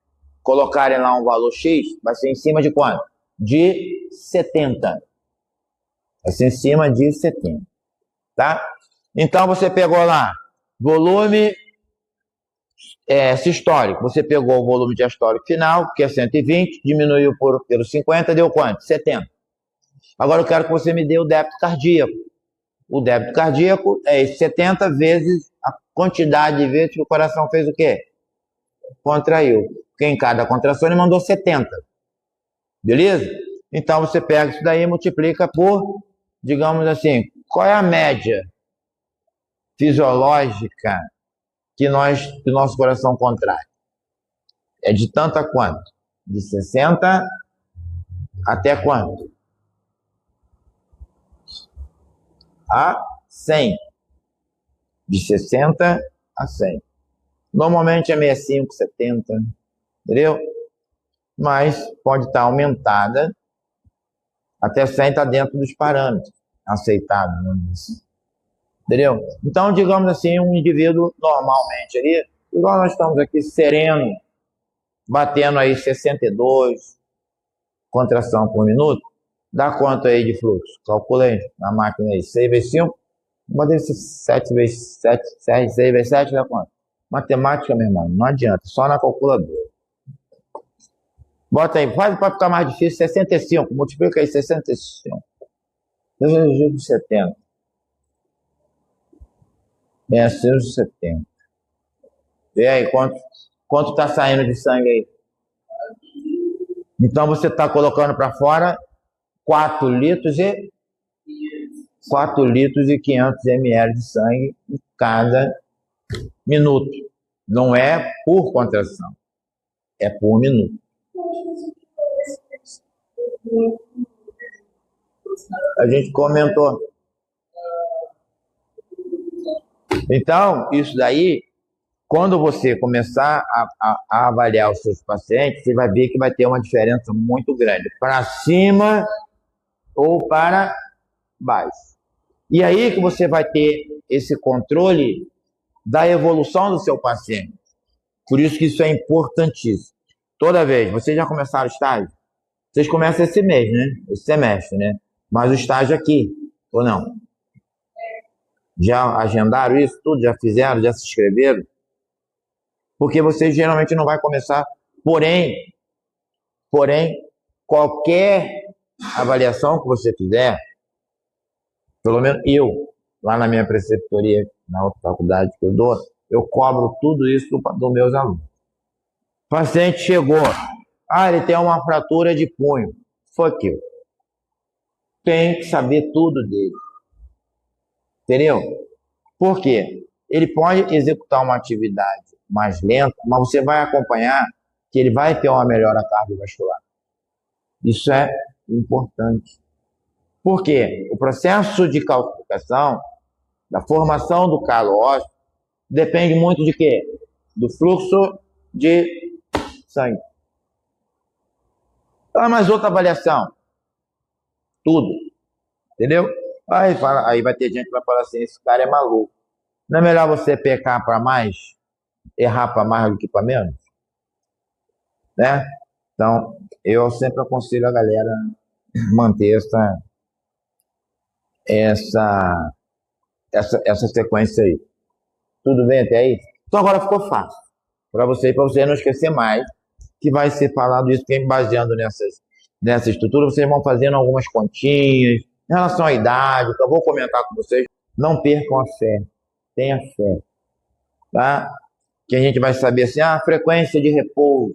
colocarem lá um valor X, vai ser em cima de quanto? De 70. Vai ser em cima de 70. Tá? Então você pegou lá volume sistólico. Você pegou o volume diastólico final, que é 120, diminuiu pelo 50, deu quanto? 70. Agora eu quero que você me dê o débito cardíaco. O débito cardíaco é esse 70 vezes a quantidade de vezes que o coração fez o quê? Contraiu. Porque em cada contração ele mandou 70. Beleza? Então você pega isso daí e multiplica por, digamos assim, qual é a média fisiológica que o nosso coração contrai? É de tanto a quanto? De 60 até quanto? A 100. De 60 a 100. Normalmente é 65, 70, entendeu? Mas pode estar aumentada. Até 100 está dentro dos parâmetros aceitáveis, entendeu? Então, digamos assim, um indivíduo normalmente ali, igual nós estamos aqui sereno, batendo aí 62 contração por minuto, dá quanto aí de fluxo? Calcula aí na máquina aí, 6 vezes 5, pode ser 7 vezes 7, 6 vezes 7 dá quanto? Matemática, meu irmão, não adianta, só na calculadora. Bota aí, faz para ficar mais difícil, 65, multiplica aí 65. Vezes 70. 670. Vê aí quanto está saindo de sangue aí. Então você está colocando para fora 4 litros e 500 ml de sangue em cada minuto. Não é por contração, é por minuto. A gente comentou. Então, isso daí, quando você começar a avaliar os seus pacientes, você vai ver que vai ter uma diferença muito grande, para cima ou para baixo. E aí que você vai ter esse controle da evolução do seu paciente. Por isso que isso é importantíssimo. Toda vez, vocês já começaram o estágio? Vocês começam esse mês, né? Esse semestre, né? Mas o estágio aqui, ou não? Já agendaram isso tudo? Já fizeram? Já se inscreveram? Porque você geralmente não vai começar. Porém, qualquer avaliação que você fizer, pelo menos eu, lá na minha preceptoria, na outra faculdade que eu dou, eu cobro tudo isso dos meus alunos. O paciente chegou, ele tem uma fratura de punho. Foi aquilo. Tem que saber tudo dele. Entendeu? Por quê? Ele pode executar uma atividade mais lenta, mas você vai acompanhar que ele vai ter uma melhora cardiovascular. Isso é importante. Por quê? O processo de calcificação, da formação do calo ósseo, depende muito de quê? Do fluxo de sangue. Ah, mas outra avaliação. Tudo. Entendeu? Aí vai ter gente que vai falar assim, esse cara é maluco. Não é melhor você pecar para mais, errar para mais do que para menos? Né? Então, eu sempre aconselho a galera manter essa, essa sequência aí. Tudo bem até aí? Então agora ficou fácil para você não esquecer mais que vai ser falado isso, que baseando nessa estrutura, vocês vão fazendo algumas continhas em relação à idade, que eu vou comentar com vocês. Não percam a fé, tenha fé, tá? Que a gente vai saber assim, frequência de repouso.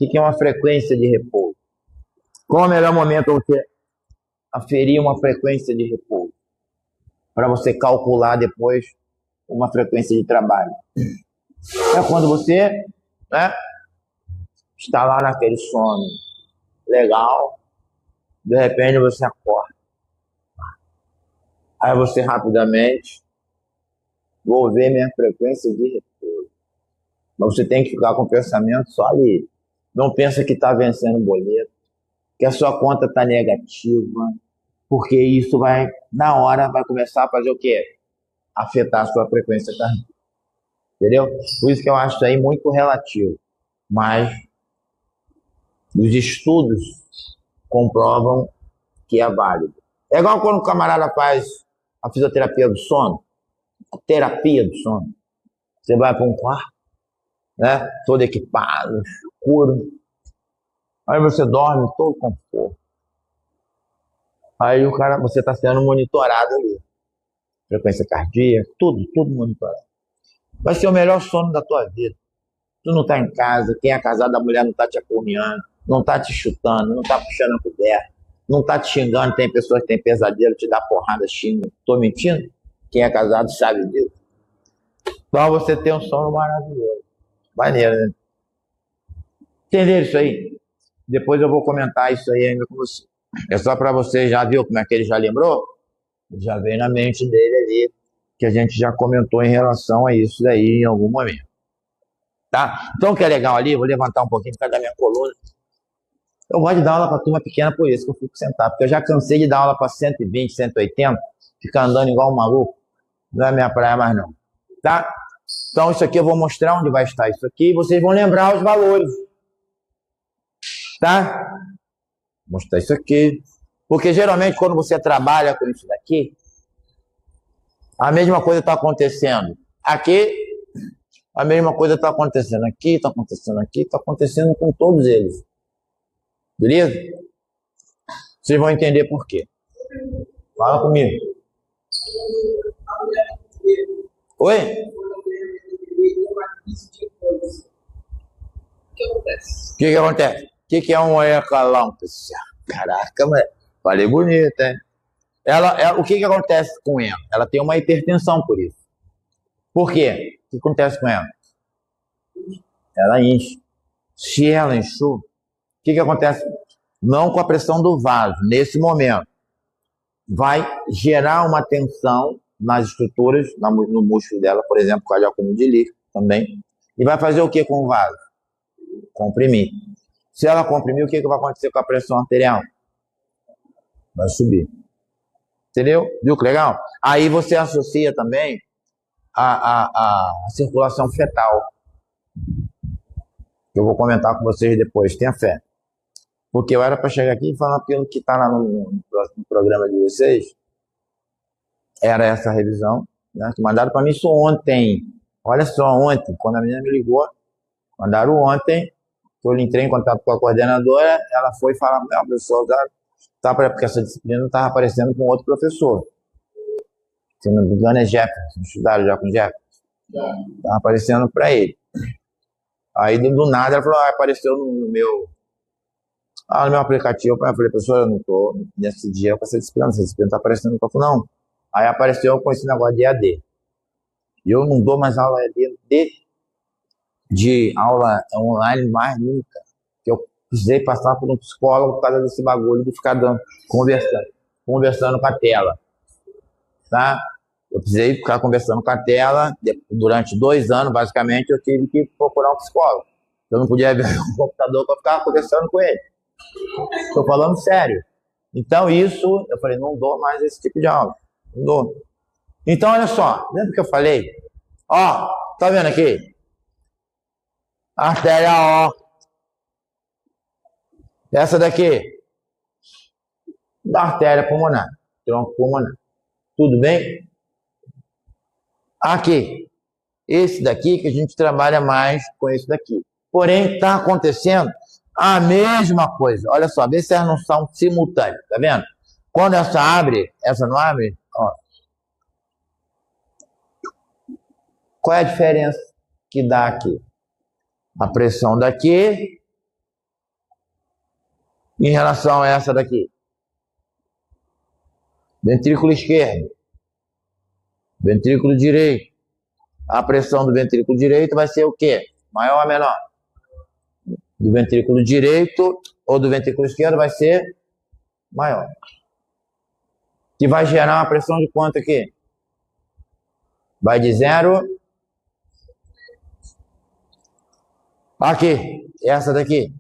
O que é uma frequência de repouso? Qual é o melhor momento você aferir uma frequência de repouso? Para você calcular depois uma frequência de trabalho. É quando você, né, está lá naquele sono legal, de repente você acorda. Aí você rapidamente, vou ver minha frequência de repouso. Mas você tem que ficar com o pensamento só ali. Não pensa que está vencendo o boleto, que a sua conta está negativa, porque isso vai, na hora, vai começar a fazer o quê? Afetar a sua frequência cardíaca. Entendeu? Por isso que eu acho isso aí muito relativo. Mas os estudos comprovam que é válido. É igual quando o camarada faz a fisioterapia do sono, a terapia do sono. Você vai para um quarto, né, todo equipado, escuro. Aí você dorme todo conforto. Aí você está sendo monitorado ali. Frequência cardíaca, tudo monitorado. Vai ser o melhor sono da tua vida. Tu não está em casa, quem é casado, a mulher não está te apurreando, não está te chutando, não está puxando a coberta, não está te xingando. Tem pessoas que têm pesadelo, te dá porrada, xinga. Tô mentindo? Quem é casado sabe disso. Então você tem um sono maravilhoso. Maneiro, né? Entenderam isso aí? Depois eu vou comentar isso aí ainda com você. É só para você, já viu como é que ele já lembrou? Já veio na mente dele ali, que a gente já comentou em relação a isso daí em algum momento. Tá? Então, o que é legal ali, vou levantar um pouquinho por causa da minha coluna. Eu gosto de dar aula para turma pequena, por isso que eu fico sentado, porque eu já cansei de dar aula para 120, 180, ficar andando igual um maluco. Não é minha praia mais não. Tá? Então, isso aqui eu vou mostrar onde vai estar isso aqui, e vocês vão lembrar os valores. Tá? Vou mostrar isso aqui. Porque geralmente quando você trabalha com isso daqui, a mesma coisa está acontecendo aqui, a mesma coisa está acontecendo aqui, está acontecendo aqui, está acontecendo com todos eles. Beleza? Vocês vão entender por quê. Fala comigo. Oi? O que acontece? O que é um ecalampsia? Caraca, mas falei bonito, hein? O que acontece com ela? Ela tem uma hipertensão por isso. Por quê? O que acontece com ela? Ela enche. Se ela enxou, o que acontece? Não com a pressão do vaso, nesse momento. Vai gerar uma tensão nas estruturas, no músculo dela, por exemplo, por causa de acúmulo de líquido também. E vai fazer o que com o vaso? Comprimir. Se ela comprimir, o que vai acontecer com a pressão arterial? Vai subir. Entendeu? Viu que legal? Aí você associa também a circulação fetal. Eu vou comentar com vocês depois, tenha fé. Porque eu era para chegar aqui e falar pelo que está lá no programa de vocês. Era essa revisão, né? Que mandaram para mim isso ontem. Olha só, ontem, quando a menina me ligou, mandaram ontem, que eu entrei em contato com a coordenadora, ela foi falar, não, pessoal, porque essa disciplina estava aparecendo com outro professor. Se não me engano é Jefferson, estudaram já com Jefferson? Estava aparecendo para ele. Aí do nada ela falou, apareceu no meu aplicativo. Eu falei, professor, eu não estou nesse dia com essa disciplina está aparecendo. Eu falei, não. Aí apareceu com esse negócio de EAD. E eu não dou mais aula EAD de aula online mais nunca. Que eu precisei passar por um psicólogo por causa desse bagulho de ficar conversando com a tela. Tá? Eu precisei ficar conversando com a tela. Durante 2 anos, basicamente, eu tive que procurar um psicólogo. Eu não podia ver o computador para ficar conversando com ele. Estou falando sério. Então isso, eu falei, não dou mais esse tipo de aula. Não dou. Então olha só, lembra que eu falei? Ó, tá vendo aqui? Artéria O. Essa daqui, da artéria pulmonar, tronco pulmonar. Tudo bem? Aqui, esse daqui que a gente trabalha mais com esse daqui. Porém, está acontecendo a mesma coisa. Olha só, vê se elas não são simultâneas, tá vendo? Quando essa abre, essa não abre, ó. Qual é a diferença que dá aqui? A pressão daqui em relação a essa daqui. Ventrículo esquerdo, ventrículo direito. A pressão do ventrículo direito vai ser o quê? Maior ou menor? Do ventrículo direito ou do ventrículo esquerdo vai ser maior. Que vai gerar uma pressão de quanto aqui? Vai de 0. Aqui, essa daqui.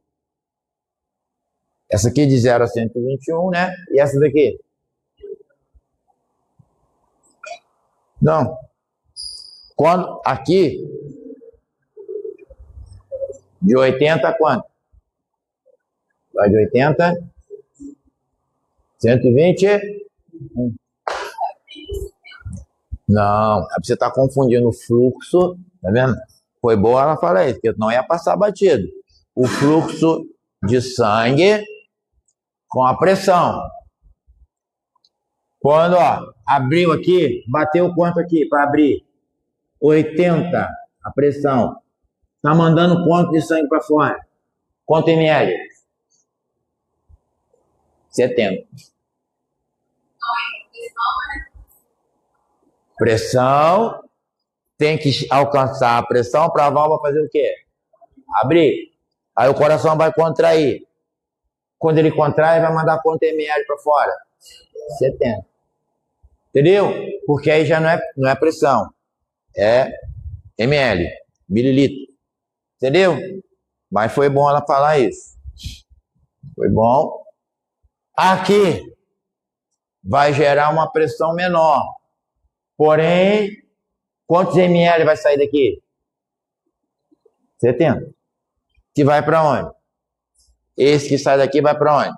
Essa aqui de 0 a 121, né? E essa daqui? Não. Quando, aqui, de 80 a quanto? Vai de 80, 121. Não, você está confundindo o fluxo, tá vendo? Foi boa ela falar isso, porque não ia passar batido. O fluxo de sangue com a pressão. Quando, ó, abriu aqui, bateu quanto aqui para abrir? 80 a pressão. Tá mandando quanto de sangue para fora? Quanto ml? 70. Pressão tem que alcançar a pressão para a válvula fazer o quê? Abrir. Aí o coração vai contrair. Quando ele contrai, vai mandar quanto ml para fora? 70. Entendeu? Porque aí já não é pressão. É ml, mililitro. Entendeu? Mas foi bom ela falar isso. Foi bom. Aqui vai gerar uma pressão menor. Porém, quantos ml vai sair daqui? 70. Que vai para onde? Esse que sai daqui vai para onde?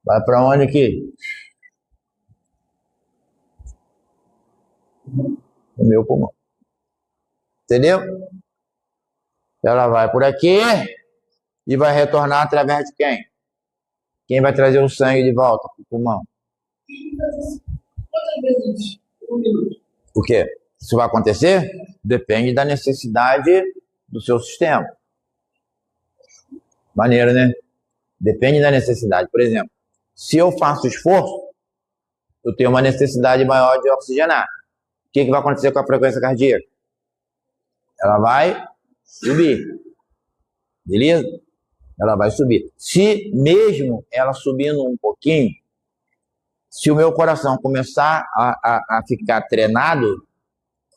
Vai para onde aqui? O meu pulmão. Entendeu? Ela vai por aqui e vai retornar através de quem? Quem vai trazer o sangue de volta para o pulmão? O quê? Isso vai acontecer? Depende da necessidade do seu sistema. Maneiro, né? Depende da necessidade. Por exemplo, se eu faço esforço, eu tenho uma necessidade maior de oxigenar. O que vai acontecer com a frequência cardíaca? Ela vai subir. Beleza? Ela vai subir. Se mesmo ela subindo um pouquinho, se o meu coração começar a ficar treinado,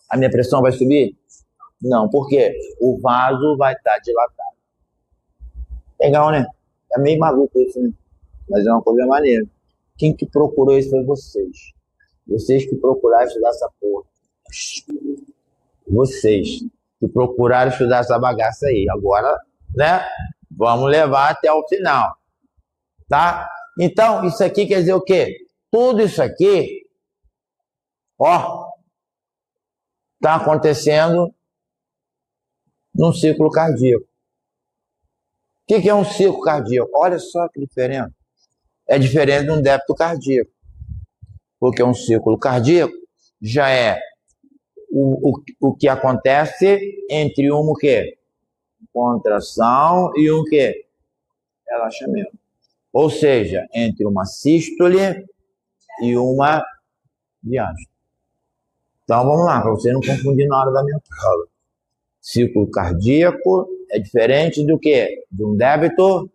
a minha pressão vai subir? Não, por quê? O vaso vai estar dilatado. Legal, né? É meio maluco isso, né? Mas é uma coisa maneira. Quem que procurou isso foi vocês. Vocês que procuraram estudar essa porra. Vocês que procuraram estudar essa bagaça aí. Agora, né? Vamos levar até o final. Tá? Então, isso aqui quer dizer o quê? Tudo isso aqui, ó, tá acontecendo num ciclo cardíaco. O que é um ciclo cardíaco? Olha só que diferença. É diferente de um débito cardíaco. Porque um ciclo cardíaco já é o que acontece entre uma o quê? Contração e um quê? Relaxamento. Ou seja, entre uma sístole e uma diástole. Então vamos lá, para você não confundir na hora da minha fala. Ciclo cardíaco é diferente do que? De um débito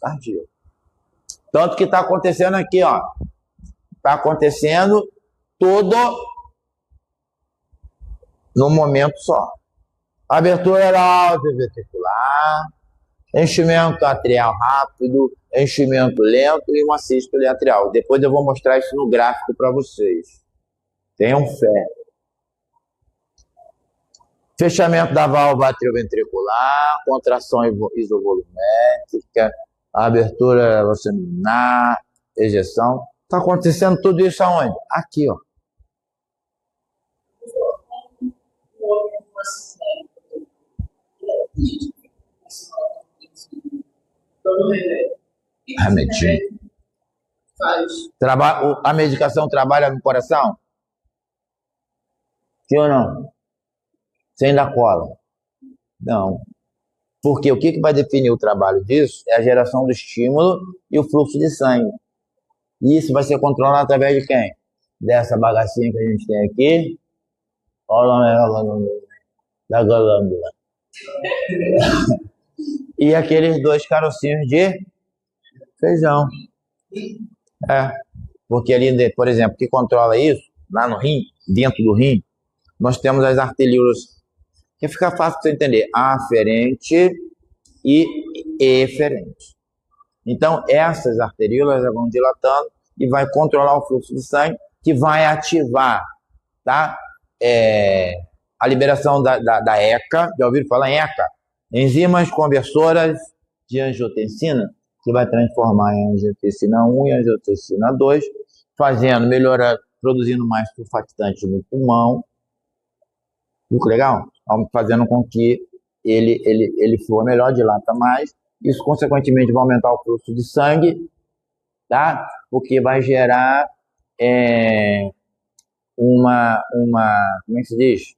cardíaco. Tanto que está acontecendo aqui, ó. Está acontecendo tudo num momento só. Abertura ventricular, Enchimento atrial rápido, enchimento lento e uma sístole atrial. Depois eu vou mostrar isso no gráfico para vocês. Tenham fé. Fechamento da válvula atrioventricular, contração isovolumétrica, abertura laminar, ejeção. Está acontecendo tudo isso aonde? Aqui, ó. Remedinho. A medicação trabalha no coração? Sim ou não? Sem dar cola? Não. Porque o que vai definir o trabalho disso é a geração do estímulo e o fluxo de sangue. E isso vai ser controlado através de quem? Dessa bagacinha que a gente tem aqui. Olha da glândula. E aqueles dois carocinhos de feijão. Porque ali, por exemplo, que controla isso, lá no rim, dentro do rim, nós temos as arteriolas, que fica fácil para você entender, aferente e eferente. Então, essas arteriolas vão dilatando e vai controlar o fluxo de sangue, que vai ativar, tá? A liberação da ECA, já ouviram falar em ECA? Enzimas conversoras de angiotensina, que vai transformar em angiotensina 1 e angiotensina 2, melhorando, produzindo mais surfactante no pulmão. Muito legal? Fazendo com que ele flua melhor, dilata mais. Isso, consequentemente, vai aumentar o fluxo de sangue, tá? Porque vai gerar como é que se diz?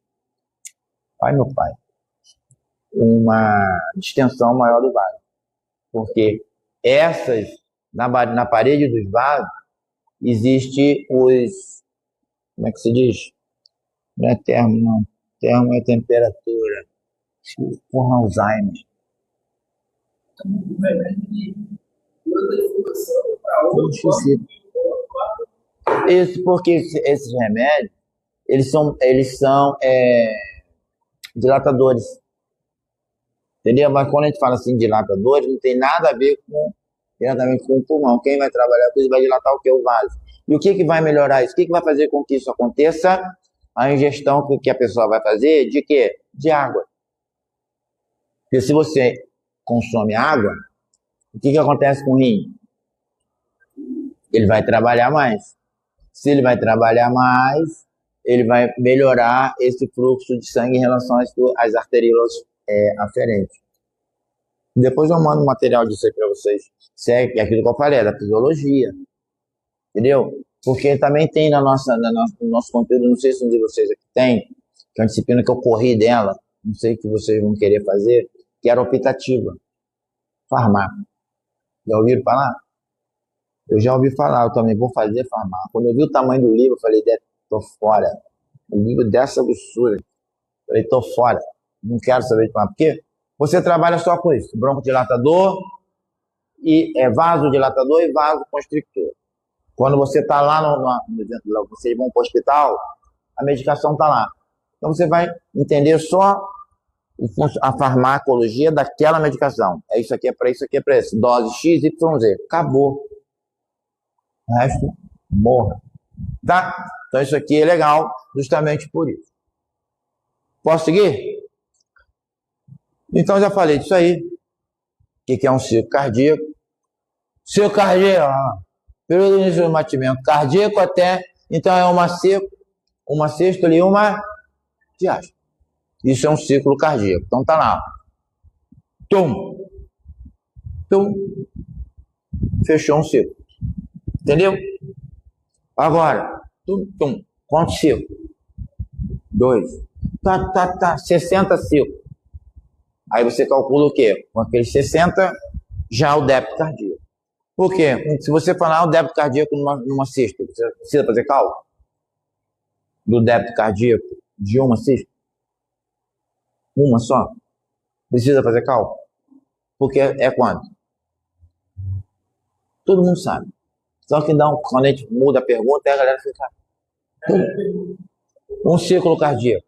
Ai, meu pai. Uma distensão maior do vaso. Porque na parede dos vasos, existe como é que se diz? Não é termo, não. Termo é temperatura. Porra, Alzheimer. Isso porque esses remédios, eles são dilatadores. Entendeu? Mas quando a gente fala assim, dilatadores, não tem nada a ver diretamente com o pulmão. Quem vai trabalhar com isso vai dilatar o que? O vaso. E o que vai melhorar isso? O que vai fazer com que isso aconteça? A ingestão que a pessoa vai fazer de quê? De água. Porque se você consome água, o que acontece com o rim? Ele vai trabalhar mais. Se ele vai trabalhar mais, ele vai melhorar esse fluxo de sangue em relação às arteriolas aferentes. Depois eu mando um material disso aí para vocês. É aquilo que eu falei, da fisiologia. Entendeu? Porque também tem no nosso conteúdo, não sei se um de vocês aqui tem, que é uma disciplina que eu corri dela, não sei o que vocês vão querer fazer, que era optativa. Farmácia. Já ouviram falar? Eu já ouvi falar, eu também vou fazer farmácia. Quando eu vi o tamanho do livro, eu falei, tô fora. Um livro dessa grossura. Eu falei, tô fora. Não quero saber de farmácia. Por quê? Você trabalha só com isso. Broncodilatador, vasodilatador e vasoconstrictor. Quando você está lá, vocês vão para o hospital, a medicação está lá. Então você vai entender só a farmacologia daquela medicação. Isso aqui é para isso, aqui é para isso. Dose X, Y, Z. Acabou. O resto, morra. Tá? Então isso aqui é legal justamente por isso. Posso seguir? Então já falei disso aí. O que é um ciclo cardíaco? Ciclo cardíaco, período de início do batimento cardíaco até, então é uma sístole e uma diástole. Isso é um ciclo cardíaco. Então tá lá. Tum. Tum. Fechou um ciclo. Entendeu? Agora, tum, tum. Quantos ciclos? 2. Tá. 60 ciclos. Aí você calcula o quê? Com aqueles 60, já o débito cardíaco. Por quê? Se você falar o débito cardíaco numa sístole, você precisa fazer cálculo do débito cardíaco de uma sístole? Uma só? Precisa fazer cálculo? Porque é quanto? Todo mundo sabe. Só que quando a gente muda a pergunta, a galera fica... Um ciclo cardíaco.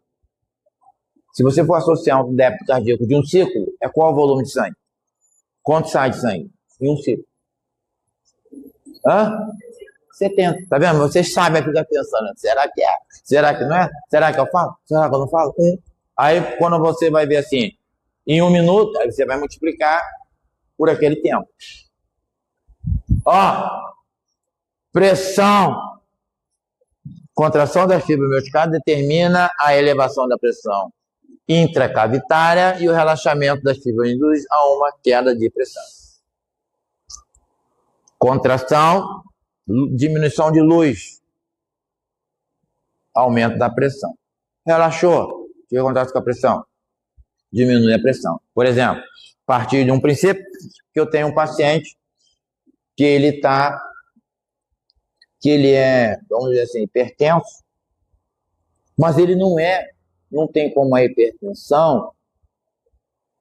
Se você for associar um débito cardíaco de um ciclo, é qual o volume de sangue? Quanto sai de sangue? Em um ciclo. Hã? 70. Tá vendo? Vocês sabem, fica pensando, será que é? Será que não é? Será que eu falo? Será que eu não falo? Aí, quando você vai ver assim, em 1 minuto, aí você vai multiplicar por aquele tempo. Ó, pressão. Contração das fibras miocárdias determina a elevação da pressão intracavitária e o relaxamento das fibras induz a uma queda de pressão. Contração, diminuição de luz, aumento da pressão. Relaxou, o que acontece com a pressão? Diminui a pressão. Por exemplo, a partir de um princípio que eu tenho um paciente que ele é, vamos dizer assim, hipertenso, mas ele não tem como a hipertensão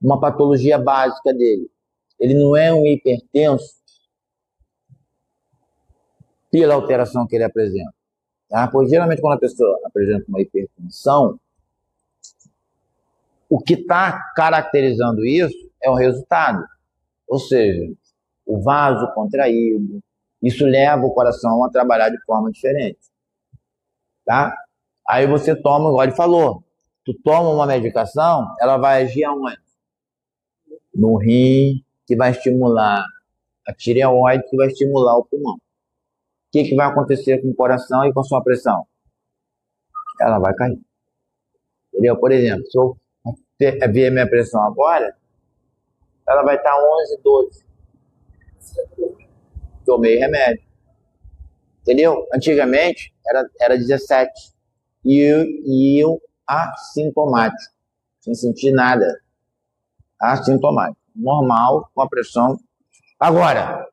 uma patologia básica dele. Ele não é um hipertenso pela alteração que ele apresenta. Tá? Pois geralmente quando a pessoa apresenta uma hipertensão, o que está caracterizando isso é o resultado. Ou seja, o vaso contraído, isso leva o coração a trabalhar de forma diferente. Tá? Aí você toma, igual ele falou, tu toma uma medicação, ela vai agir aonde? No rim, que vai estimular a tireoide, que vai estimular o pulmão. O que vai acontecer com o coração e com a sua pressão? Ela vai cair. Entendeu? Por exemplo, se eu ver minha pressão agora, ela vai estar 11, 12. Tomei remédio. Entendeu? Antigamente era 17. E eu assintomático. Sem sentir nada. Assintomático. Normal, com a pressão. Agora,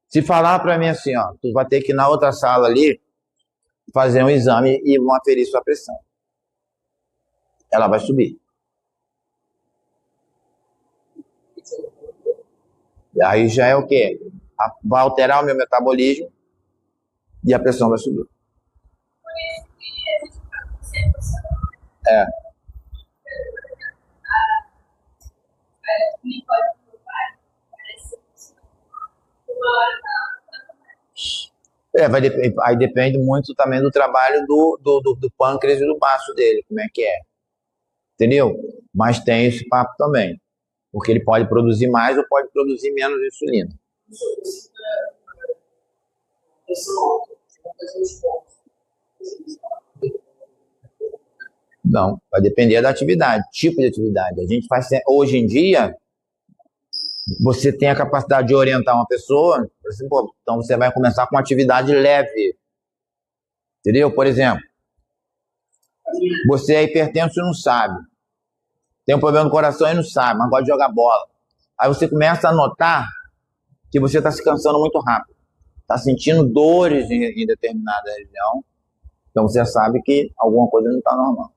se falar para mim assim, ó, tu vai ter que ir na outra sala ali fazer um exame e vão aferir sua pressão. Ela vai subir. E aí já é o quê? Vai alterar o meu metabolismo e a pressão vai subir. É. Aí depende muito também do trabalho do pâncreas e do baço dele, como é que é. Entendeu? Mas tem esse papo também. Porque ele pode produzir mais ou pode produzir menos insulina. Não, vai depender da atividade, tipo de atividade. A gente faz, hoje em dia, você tem a capacidade de orientar uma pessoa, assim, pô, então você vai começar com uma atividade leve. Entendeu? Por exemplo, você é hipertenso e não sabe. Tem um problema no coração e não sabe, mas gosta de jogar bola. Aí você começa a notar que você está se cansando muito rápido. Está sentindo dores em determinada região. Então você sabe que alguma coisa não está normal.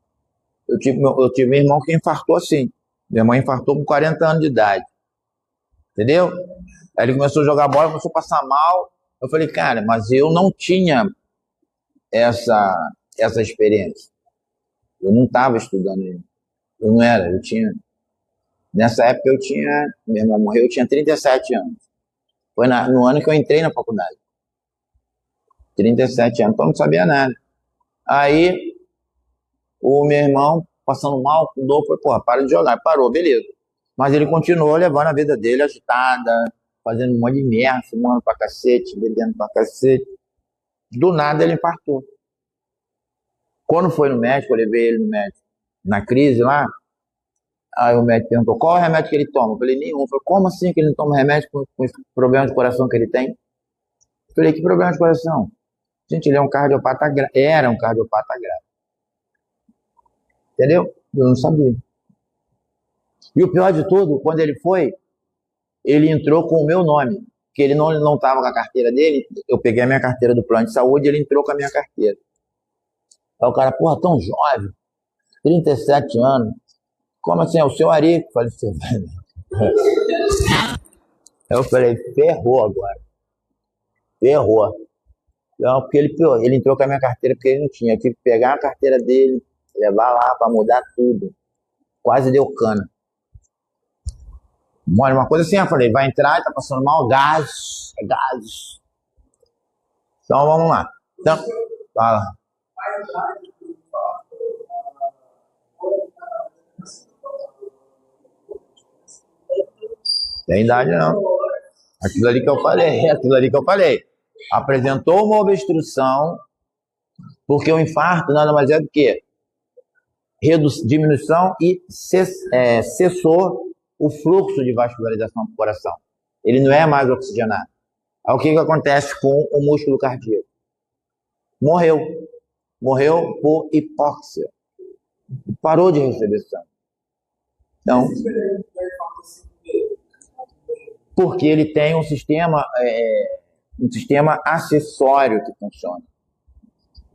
Eu tive um irmão que infartou assim. Minha mãe infartou com 40 anos de idade. Entendeu? Aí ele começou a jogar bola, começou a passar mal. Eu falei, cara, mas eu não tinha essa experiência. Eu não estava estudando ainda. Eu não era, eu tinha... Nessa época meu irmão morreu, eu tinha 37 anos. Foi no ano que eu entrei na faculdade. 37 anos, então não sabia nada. Aí, o meu irmão, passando mal, com dor, foi, porra, para de jogar. Parou, beleza. Mas ele continuou levando a vida dele agitada, fazendo um monte de merda, fumando pra cacete, bebendo pra cacete. Do nada ele infartou. Quando foi no médico, eu levei ele no médico, na crise lá, aí o médico perguntou, qual é o remédio que ele toma? Eu falei, nenhum. Eu falei, como assim que ele não toma remédio com esse problema de coração que ele tem? Eu falei, que problema de coração? Gente, ele é um cardiopata grave. Era um cardiopata grave. Entendeu? Eu não sabia. E o pior de tudo, quando ele foi, ele entrou com o meu nome, porque ele não estava com a carteira dele, eu peguei a minha carteira do plano de saúde e ele entrou com a minha carteira. Aí o cara, porra, tão jovem, 37 anos, como assim, é o seu Ari que faleceu? Eu falei, ferrou agora. Ferrou. Não, porque ele entrou com a minha carteira porque ele não tinha. Eu tive que pegar a carteira dele, levar lá para mudar tudo. Quase deu cana. Olha, uma coisa assim, eu falei, vai entrar, tá passando mal, gases, é gases. Então vamos lá. Então, fala. Tem idade não. Aquilo ali que eu falei, aquilo ali que eu falei. Apresentou uma obstrução, porque o infarto nada mais é do que diminuição e cessou o fluxo de vascularização do coração. Ele não é mais oxigenado. Aí o que acontece com o músculo cardíaco? Morreu. Morreu por hipóxia. Parou de receber sangue. Então, porque ele tem um sistema acessório que funciona.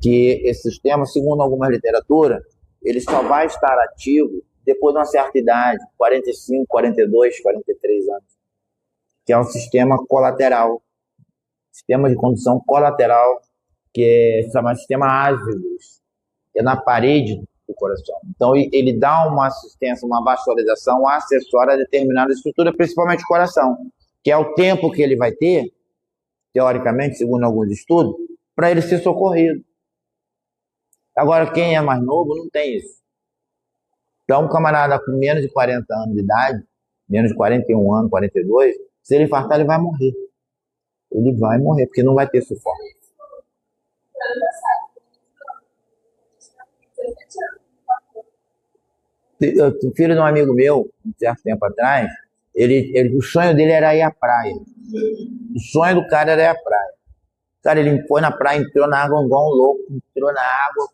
Que esse sistema, segundo alguma literatura, ele só vai estar ativo depois de uma certa idade, 45, 42, 43 anos, que é um sistema colateral, sistema de condução colateral, que é chamado sistema ásvidus, que é na parede do coração. Então, ele dá uma assistência, uma vascularização acessória a determinada estrutura, principalmente o coração, que é o tempo que ele vai ter, teoricamente, segundo alguns estudos, para ele ser socorrido. Agora, quem é mais novo não tem isso. Então, um camarada com menos de 40 anos de idade, menos de 41 anos, 42, se ele infartar, ele vai morrer. Ele vai morrer, porque não vai ter suporte. O filho de um amigo meu, um certo tempo atrás, o sonho dele era ir à praia. O sonho do cara era ir à praia. Cara, ele foi na praia, entrou na água igual um louco, entrou na água,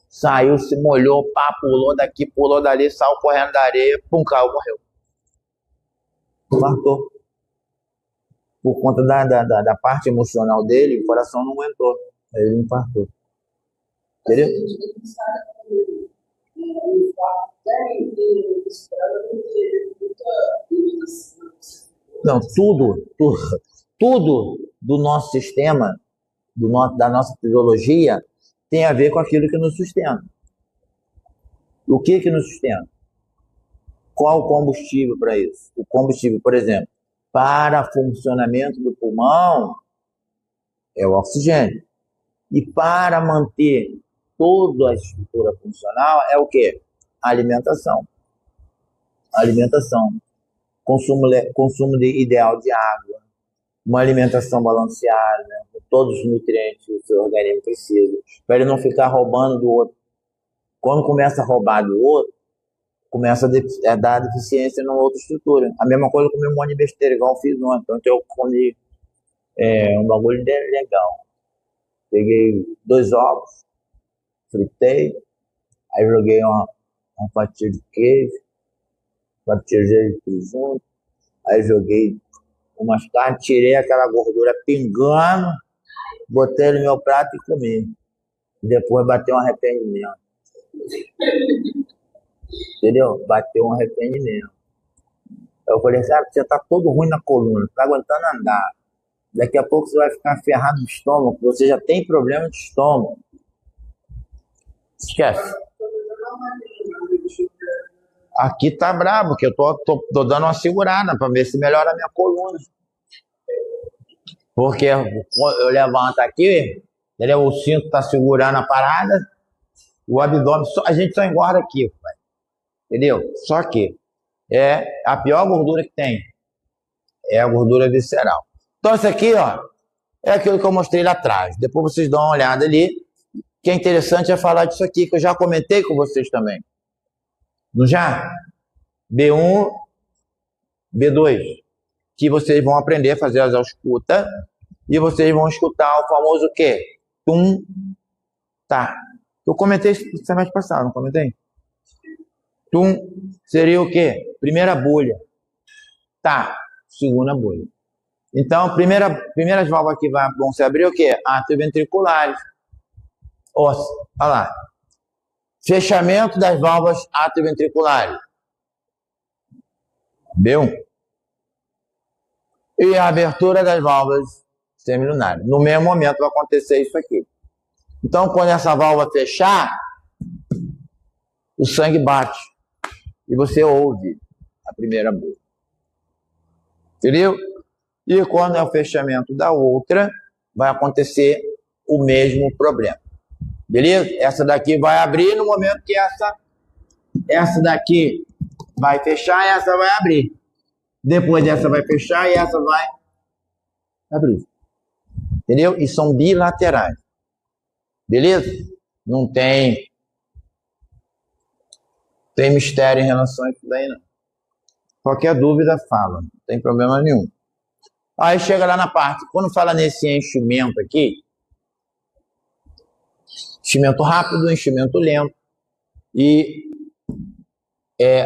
saiu, se molhou, pá, pulou daqui, pulou dali, saiu correndo da areia, pum, caiu, morreu. Infartou. Por conta da parte emocional dele, o coração não aguentou. Aí ele infartou. Entendeu? Não, tudo do nosso sistema, da nossa fisiologia, tem a ver com aquilo que nos sustenta. O que nos sustenta? Qual o combustível para isso? O combustível, por exemplo, para funcionamento do pulmão, é o oxigênio. E para manter toda a estrutura funcional, é o quê? Alimentação. Alimentação. Consumo ideal de água. Uma alimentação balanceada, com todos os nutrientes que o seu organismo precisa, para ele não ficar roubando do outro. Quando começa a roubar do outro, começa a dar deficiência numa outra estrutura. A mesma coisa, eu comi um monte de besteira, igual eu fiz ontem. Então eu comi um bagulho legal. Peguei 2 ovos, fritei, aí joguei uma fatia de queijo, fatia de presunto, aí joguei umas carnes, tirei aquela gordura pingando, botei no meu prato e comi. Depois bateu um arrependimento. Entendeu? Bateu um arrependimento. Eu falei, sabe, você tá todo ruim na coluna, tá aguentando andar. Daqui a pouco você vai ficar ferrado no estômago, você já tem problema de estômago. Esquece. Aqui tá brabo, que eu tô dando uma segurada para ver se melhora a minha coluna. Porque eu levanto aqui, entendeu? O cinto tá segurando a parada, o abdômen, a gente só engorda aqui, pai. Entendeu? Só que a pior gordura que tem é a gordura visceral. Então isso aqui, ó, é aquilo que eu mostrei lá atrás. Depois vocês dão uma olhada ali. O que é interessante é falar disso aqui, que eu já comentei com vocês também. Não já? B1, B2. Que vocês vão aprender a fazer as escutas e vocês vão escutar o famoso o quê? Tum, tá. Eu comentei isso semana passada, não comentei? Tum seria o quê? Primeira bolha. Tá. Segunda bolha. Então, primeiras válvulas que vão se abrir o quê? Atrioventriculares. Olha lá. Fechamento das válvulas atrioventriculares. B1. E a abertura das válvulas semilunares. No mesmo momento vai acontecer isso aqui. Então, quando essa válvula fechar, o sangue bate. E você ouve a primeira bolha. Entendeu? E quando é o fechamento da outra, vai acontecer o mesmo problema. Beleza? Essa daqui vai abrir no momento que essa daqui vai fechar e essa vai abrir. Depois essa vai fechar e essa vai abrir. Entendeu? E são bilaterais. Beleza? Não tem mistério em relação a isso daí, não. Qualquer dúvida, fala. Não tem problema nenhum. Aí chega lá na parte, quando fala nesse enchimento aqui, enchimento rápido, enchimento lento e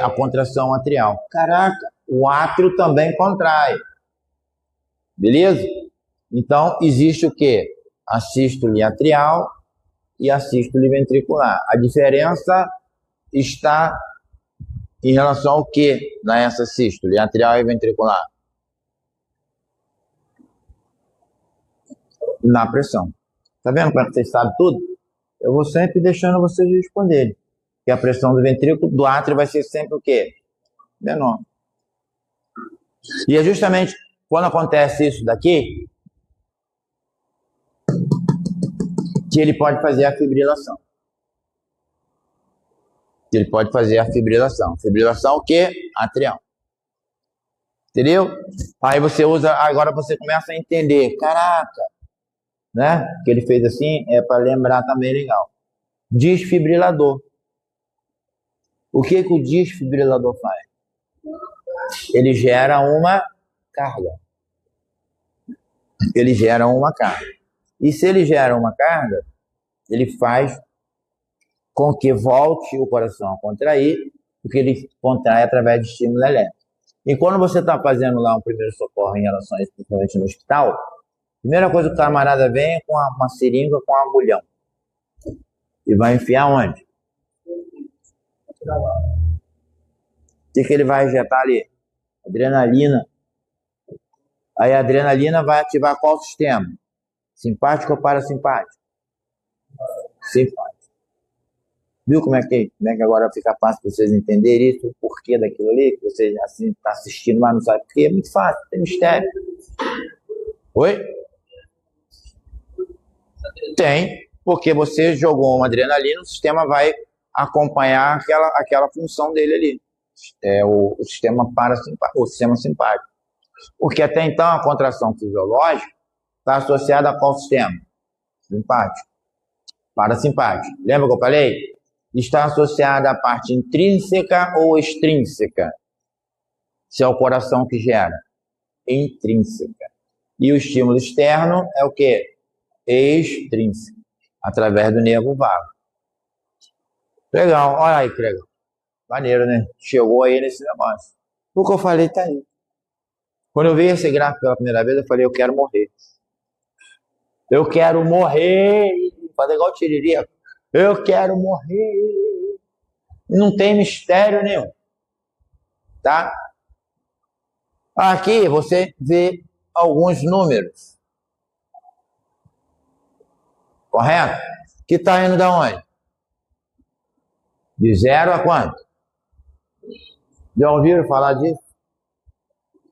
a contração atrial. Caraca, o átrio também contrai. Beleza? Então, existe o quê? A sístole atrial e a sístole ventricular. A diferença está em relação ao quê nessa sístole atrial e ventricular? Na pressão. Tá vendo como vocês sabem tudo? Eu vou sempre deixando vocês responderem. Que a pressão do ventrículo, do átrio, vai ser sempre o quê? Menor. E é justamente quando acontece isso daqui que ele pode fazer a fibrilação. Ele pode fazer a fibrilação. Fibrilação o quê? Atrial. Entendeu? Aí você usa, agora você começa a entender. Caraca! Né? Que ele fez assim é para lembrar também legal. Desfibrilador. O que o desfibrilador faz? Ele gera uma carga. Ele gera uma carga. E se ele gera uma carga, ele faz com que volte o coração a contrair, porque ele contrai através de estímulo elétrico. E quando você está fazendo lá um primeiro socorro em relação a isso, principalmente no hospital, a primeira coisa que o camarada vem é com uma seringa com um agulhão. E vai enfiar onde? O que ele vai injetar ali? Adrenalina. Aí a adrenalina vai ativar qual sistema? Simpático ou parasimpático? Simpático. Viu como é que agora fica fácil para vocês entenderem isso, o porquê daquilo ali, que você assim, está assistindo, mas não sabe por quê? É muito fácil, tem mistério. Oi? Tem, porque você jogou uma adrenalina, o sistema vai acompanhar aquela função dele ali. É o sistema parasimpático, o sistema simpático. Porque até então a contração fisiológica está associada a qual sistema? Simpático. Parasimpático. Lembra que eu falei? Está associada à parte intrínseca ou extrínseca? Se é o coração que gera. Intrínseca. E o estímulo externo é o quê? Extrínseco. Através do nervo vago. Legal. Olha aí que legal. Maneiro, né? Chegou aí nesse negócio. O que eu falei tá aí. Quando eu vi esse gráfico pela primeira vez, eu falei, eu quero morrer. Eu quero morrer. Fazer igual o Tiririca. Eu quero morrer. Não tem mistério nenhum. Tá? Aqui você vê alguns números. Correto? Que está indo da onde? De 0 a quanto? Já ouviram falar disso?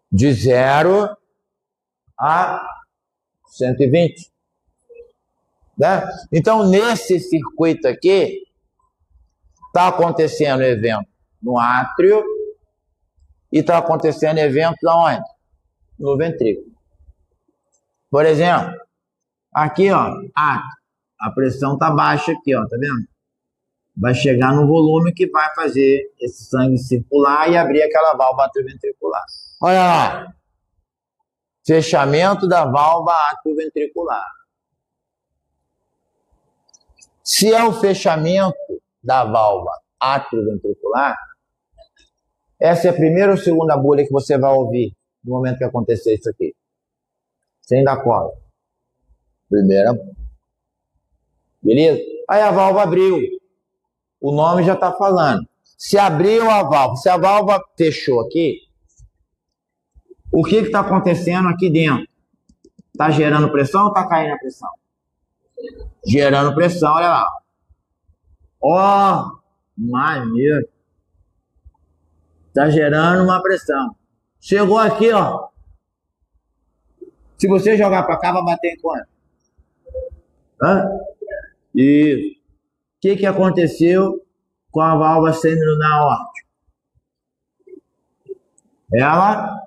De 0 a 120. Né? Então, nesse circuito aqui, está acontecendo evento no átrio e está acontecendo evento aonde? No ventrículo. Por exemplo, aqui, ó, átrio. A pressão está baixa aqui, ó, tá vendo? Vai chegar no volume que vai fazer esse sangue circular e abrir aquela válvula atrioventricular. Olha lá. Fechamento da válvula atrioventricular. Se é o fechamento da válvula atrioventricular, essa é a primeira ou segunda bolha que você vai ouvir no momento que acontecer isso aqui. Sem dar cola. Primeira. Beleza? Aí a válvula abriu. O nome já está falando. Se abriu a válvula, se a válvula fechou aqui, o que está acontecendo aqui dentro? Está gerando pressão ou está caindo a pressão? Gerando pressão, olha lá. Ó, maneiro. Está gerando uma pressão. Chegou aqui, ó. Se você jogar para cá, vai bater em quanto? Hã? Isso. O que aconteceu com a válvula semilunar aórtica? Ela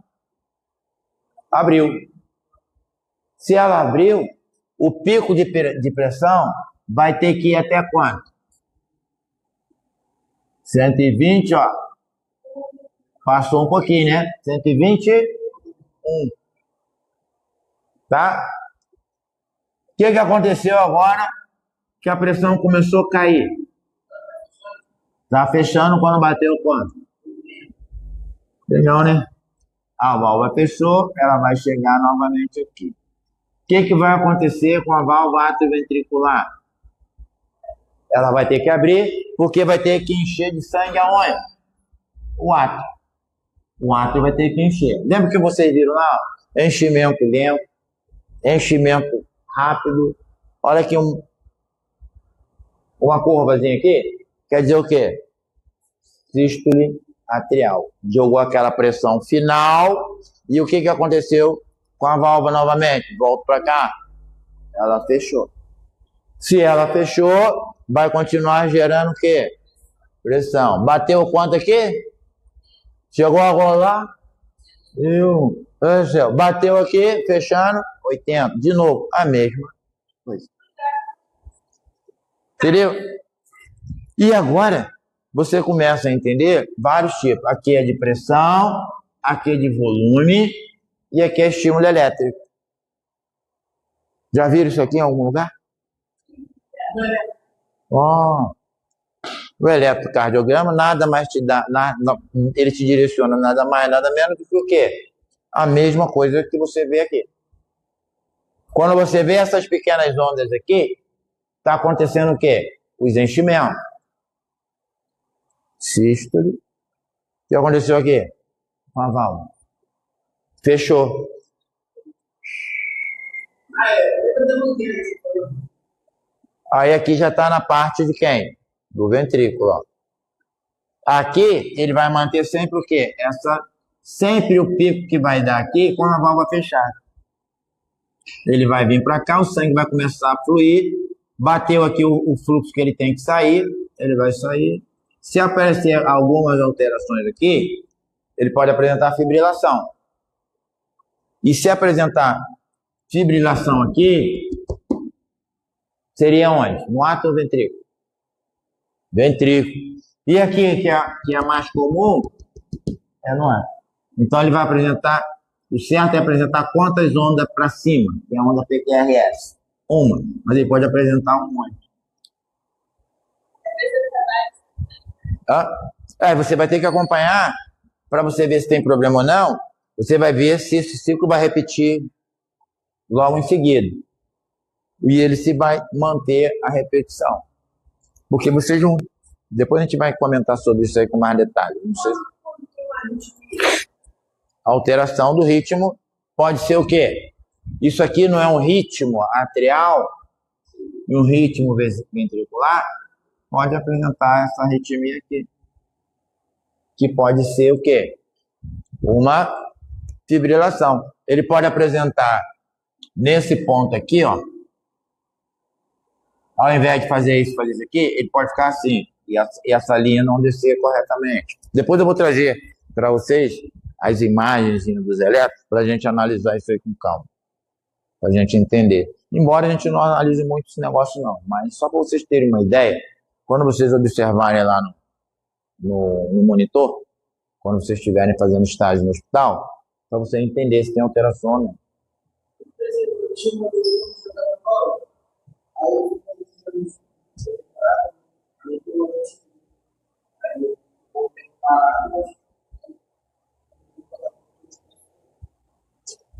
abriu. Se ela abriu, o pico de pressão vai ter que ir até quanto? 120, ó. Passou um pouquinho, né? 121. Tá? O que aconteceu agora? Que a pressão começou a cair. Tá fechando quando bateu quanto? Entendeu, né? A válvula fechou, ela vai chegar novamente aqui. O que vai acontecer com a válvula atrioventricular? Ela vai ter que abrir, porque vai ter que encher de sangue aonde? O átrio. O átrio vai ter que encher. Lembra que vocês viram lá? Enchimento lento, enchimento rápido. Olha aqui uma curvazinha aqui. Quer dizer o quê? Sístole atrial. Jogou aquela pressão final. E o que aconteceu com a válvula novamente? Volta para cá. Ela fechou. Se ela fechou, vai continuar gerando o quê? Pressão. Bateu quanto aqui? Chegou a rolar? Bateu aqui, fechando, 80. De novo, a mesma coisa. Entendeu? E agora, você começa a entender vários tipos. Aqui é de pressão, aqui é de volume e aqui é estímulo elétrico. Já viram isso aqui em algum lugar? Oh. O eletrocardiograma nada mais te dá, ele te direciona nada mais, nada menos do que o quê? A mesma coisa que você vê aqui. Quando você vê essas pequenas ondas aqui, está acontecendo o quê? Os enchimentos. Sístole. O que aconteceu aqui? Uma válvula. Fechou. Aí aqui já está na parte de quem? Do ventrículo. Ó. Aqui ele vai manter sempre o quê? Sempre o pico que vai dar aqui com a válvula fechada. Ele vai vir para cá, o sangue vai começar a fluir. Bateu aqui o fluxo que ele tem que sair, ele vai sair. Se aparecer algumas alterações aqui, ele pode apresentar fibrilação. E se apresentar fibrilação aqui, seria onde? No átrio ou ventrículo? Ventrículo. E aqui, que é mais comum, é no átrio. Então ele vai apresentar, o certo é apresentar quantas ondas para cima, que é a onda PQRS. Uma, mas ele pode apresentar um monte. Você vai ter que acompanhar para você ver se tem problema ou não. Você vai ver se esse ciclo vai repetir logo em seguida. E ele se vai manter a repetição. Porque vocês não... Depois a gente vai comentar sobre isso aí com mais detalhes. Não sei. A alteração do ritmo pode ser o quê? Isso aqui não é um ritmo atrial e um ritmo ventricular? Pode apresentar essa arritmia aqui. Que pode ser o quê? Uma fibrilação. Ele pode apresentar nesse ponto aqui, ó. Ao invés de fazer isso aqui, ele pode ficar assim. E essa linha não descer corretamente. Depois eu vou trazer para vocês as imagens dos elétrons para a gente analisar isso aí com calma. Para a gente entender. Embora a gente não analise muito esse negócio não. Mas só para vocês terem uma ideia, quando vocês observarem lá no monitor, quando vocês estiverem fazendo estágio no hospital, para você entender se tem alteração ou não.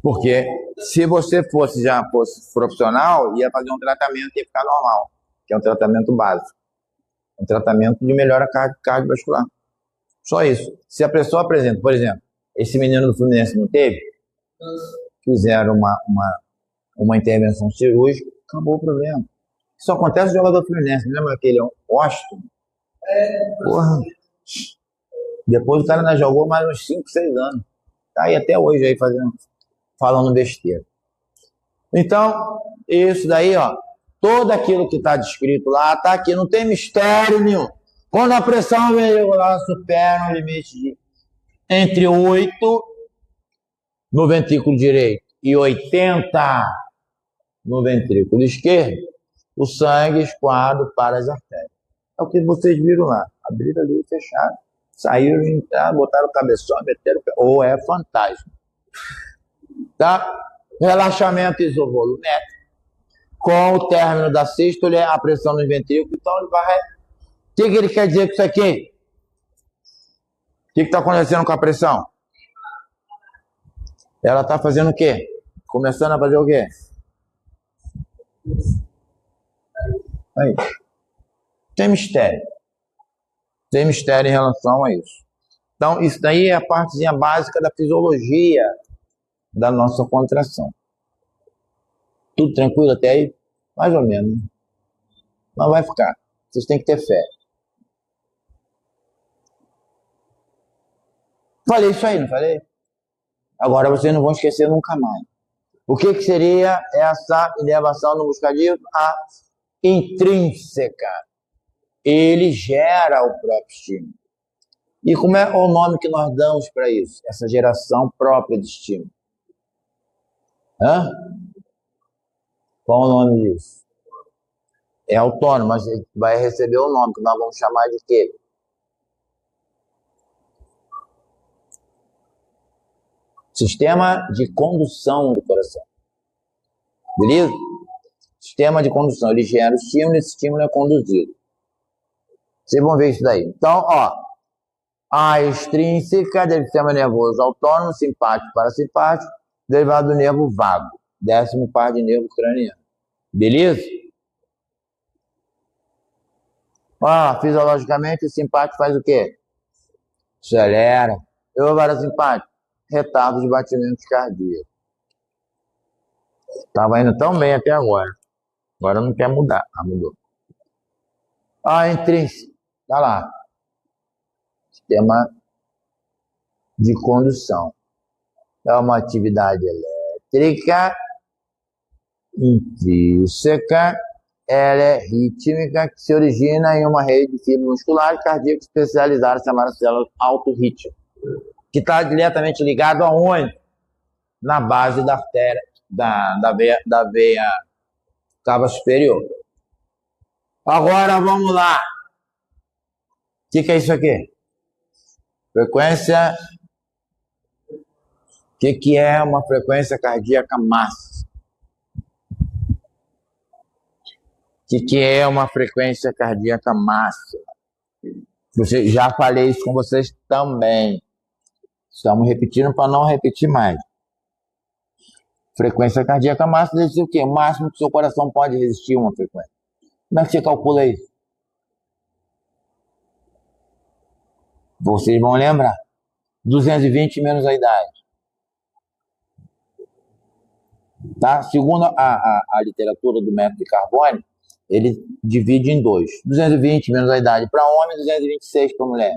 Porque se você fosse profissional, ia fazer um tratamento e ia ficar normal, que é um tratamento básico. Um tratamento de melhora cardiovascular. Só isso. Se a pessoa apresenta, por exemplo, esse menino do Fluminense não teve, fizeram uma intervenção cirúrgica, acabou o problema. Isso acontece no jogador Fluminense, lembra aquele Washington? Porra. Depois o cara ainda jogou mais uns 5, 6 anos. Tá aí até hoje aí falando besteira. Então, isso daí, ó, tudo aquilo que está descrito lá, está aqui, não tem mistério nenhum. Quando a pressão ventricular supera o limite de entre 8 no ventrículo direito e 80 no ventrículo esquerdo, o sangue escoado para as artérias. É o que vocês viram lá. Abriram ali, fecharam, saíram, entraram, botaram o cabeção, meteram o pé. Ou é fantasma. Tá? Relaxamento isovolumétrico. Com o término da sístole, a pressão no ventrículo, então ele vai. O que ele quer dizer com isso aqui? O que está acontecendo com a pressão? Ela está fazendo o quê? Começando a fazer o quê? Aí. Tem mistério. Tem mistério em relação a isso. Então, isso daí é a partezinha básica da fisiologia da nossa contração. Tudo tranquilo até aí? Mais ou menos. Mas vai ficar. Vocês têm que ter fé. Falei isso aí, não falei? Agora vocês não vão esquecer nunca mais. O que seria essa inervação no músculo cardíaco? A intrínseca. Ele gera o próprio estímulo. E como é o nome que nós damos para isso? Essa geração própria de estímulo. Hã? Qual o nome disso? É autônomo, mas vai receber o nome, que nós vamos chamar de quê? Sistema de condução do coração. Beleza? Sistema de condução. Ele gera o estímulo e esse estímulo é conduzido. Vocês vão ver isso daí. Então, ó. A extrínseca do sistema nervoso autônomo, simpático, parasimpático, derivado do nervo vago. 10º par de nervo craniano. Beleza? Ó, fisiologicamente, o simpático faz o quê? Acelera. E o parasimpático? Retardo de batimentos cardíacos. Estava indo tão bem até agora. Agora não quer mudar. Ah, mudou. A intrínseca. Tá lá. Sistema de condução. É uma atividade elétrica intrínseca. Ela é rítmica, que se origina em uma rede de fibras musculares cardíacas especializadas chamadas células autorrítmicas, que está diretamente ligado aonde? Na base da artéria, da veia cava superior. Agora vamos lá. O que é isso aqui? Frequência. O que é uma frequência cardíaca máxima? O que é uma frequência cardíaca máxima? Já falei isso com vocês também. Estamos repetindo para não repetir mais. Frequência cardíaca máxima diz o quê? O máximo que o seu coração pode resistir a uma frequência. Como é que você calcula isso? Vocês vão lembrar. 220 menos a idade. Tá? Segundo a literatura do método de Carbone, ele divide em 2. 220 menos a idade para homem, 226 para mulher.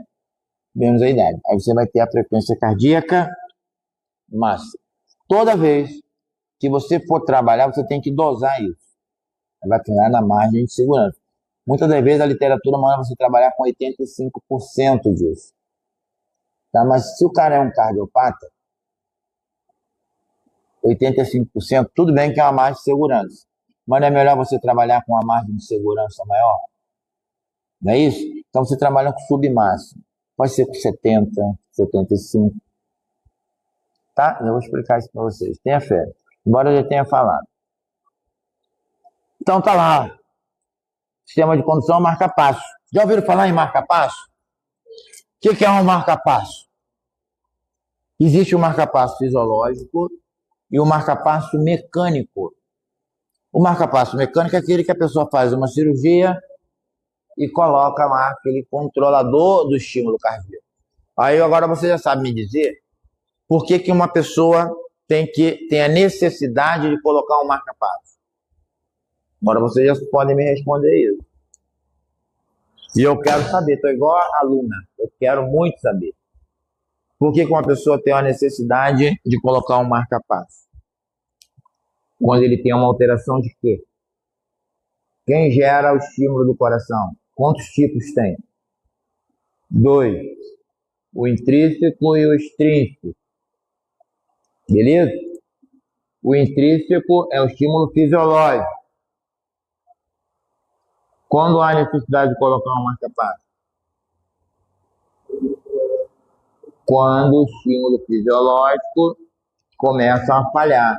Menos a idade. Aí você vai ter a frequência cardíaca máxima. Toda vez que você for trabalhar, você tem que dosar isso. Vai ficar na margem de segurança. Muitas das vezes a literatura manda você trabalhar com 85% disso. Tá? Mas se o cara é um cardiopata, 85%, tudo bem que é uma margem de segurança. Mas não é melhor você trabalhar com uma margem de segurança maior? Não é isso? Então você trabalha com submáximo. Pode ser com 70, 75. Tá? Eu vou explicar isso para vocês. Tenha fé. Embora eu já tenha falado. Então tá lá. Sistema de condução marca-passo. Já ouviram falar em marca-passo? O que é um marca-passo? Existe o marca-passo fisiológico e o marca-passo mecânico. O marca-passo mecânico é aquele que a pessoa faz uma cirurgia e coloca lá aquele controlador do estímulo cardíaco. Aí agora você já sabe me dizer por que uma pessoa tem a necessidade de colocar um marca-passo. Agora vocês já podem me responder isso. E eu quero saber, estou igual a aluna, eu quero muito saber. Por que uma pessoa tem a necessidade de colocar um marca-passo? Quando ele tem uma alteração de quê? Quem gera o estímulo do coração? Quantos tipos tem? 2. O intrínseco e o extrínseco. Beleza? O intrínseco é o estímulo fisiológico. Quando há necessidade de colocar uma marca-passo? Quando o estímulo fisiológico começa a falhar.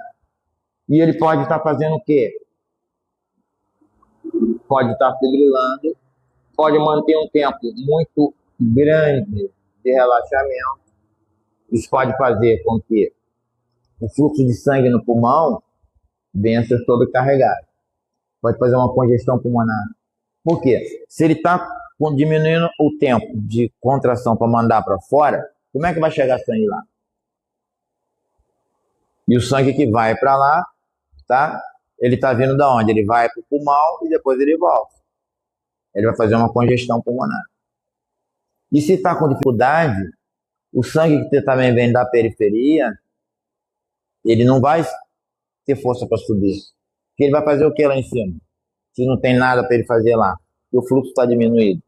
E ele pode estar fazendo o quê? Pode estar fibrilando, pode manter um tempo muito grande de relaxamento. Isso pode fazer com que o fluxo de sangue no pulmão venha a ser sobrecarregado. Pode fazer uma congestão pulmonar. Por quê? Se ele está diminuindo o tempo de contração para mandar para fora, como é que vai chegar sangue lá? E o sangue que vai para lá, tá? Ele está vindo da onde? Ele vai para o pulmão e depois ele volta. Ele vai fazer uma congestão pulmonar. E se está com dificuldade, o sangue que também vem da periferia, ele não vai ter força para subir. Porque ele vai fazer o que lá em cima? Se não tem nada para ele fazer lá, e o fluxo está diminuído.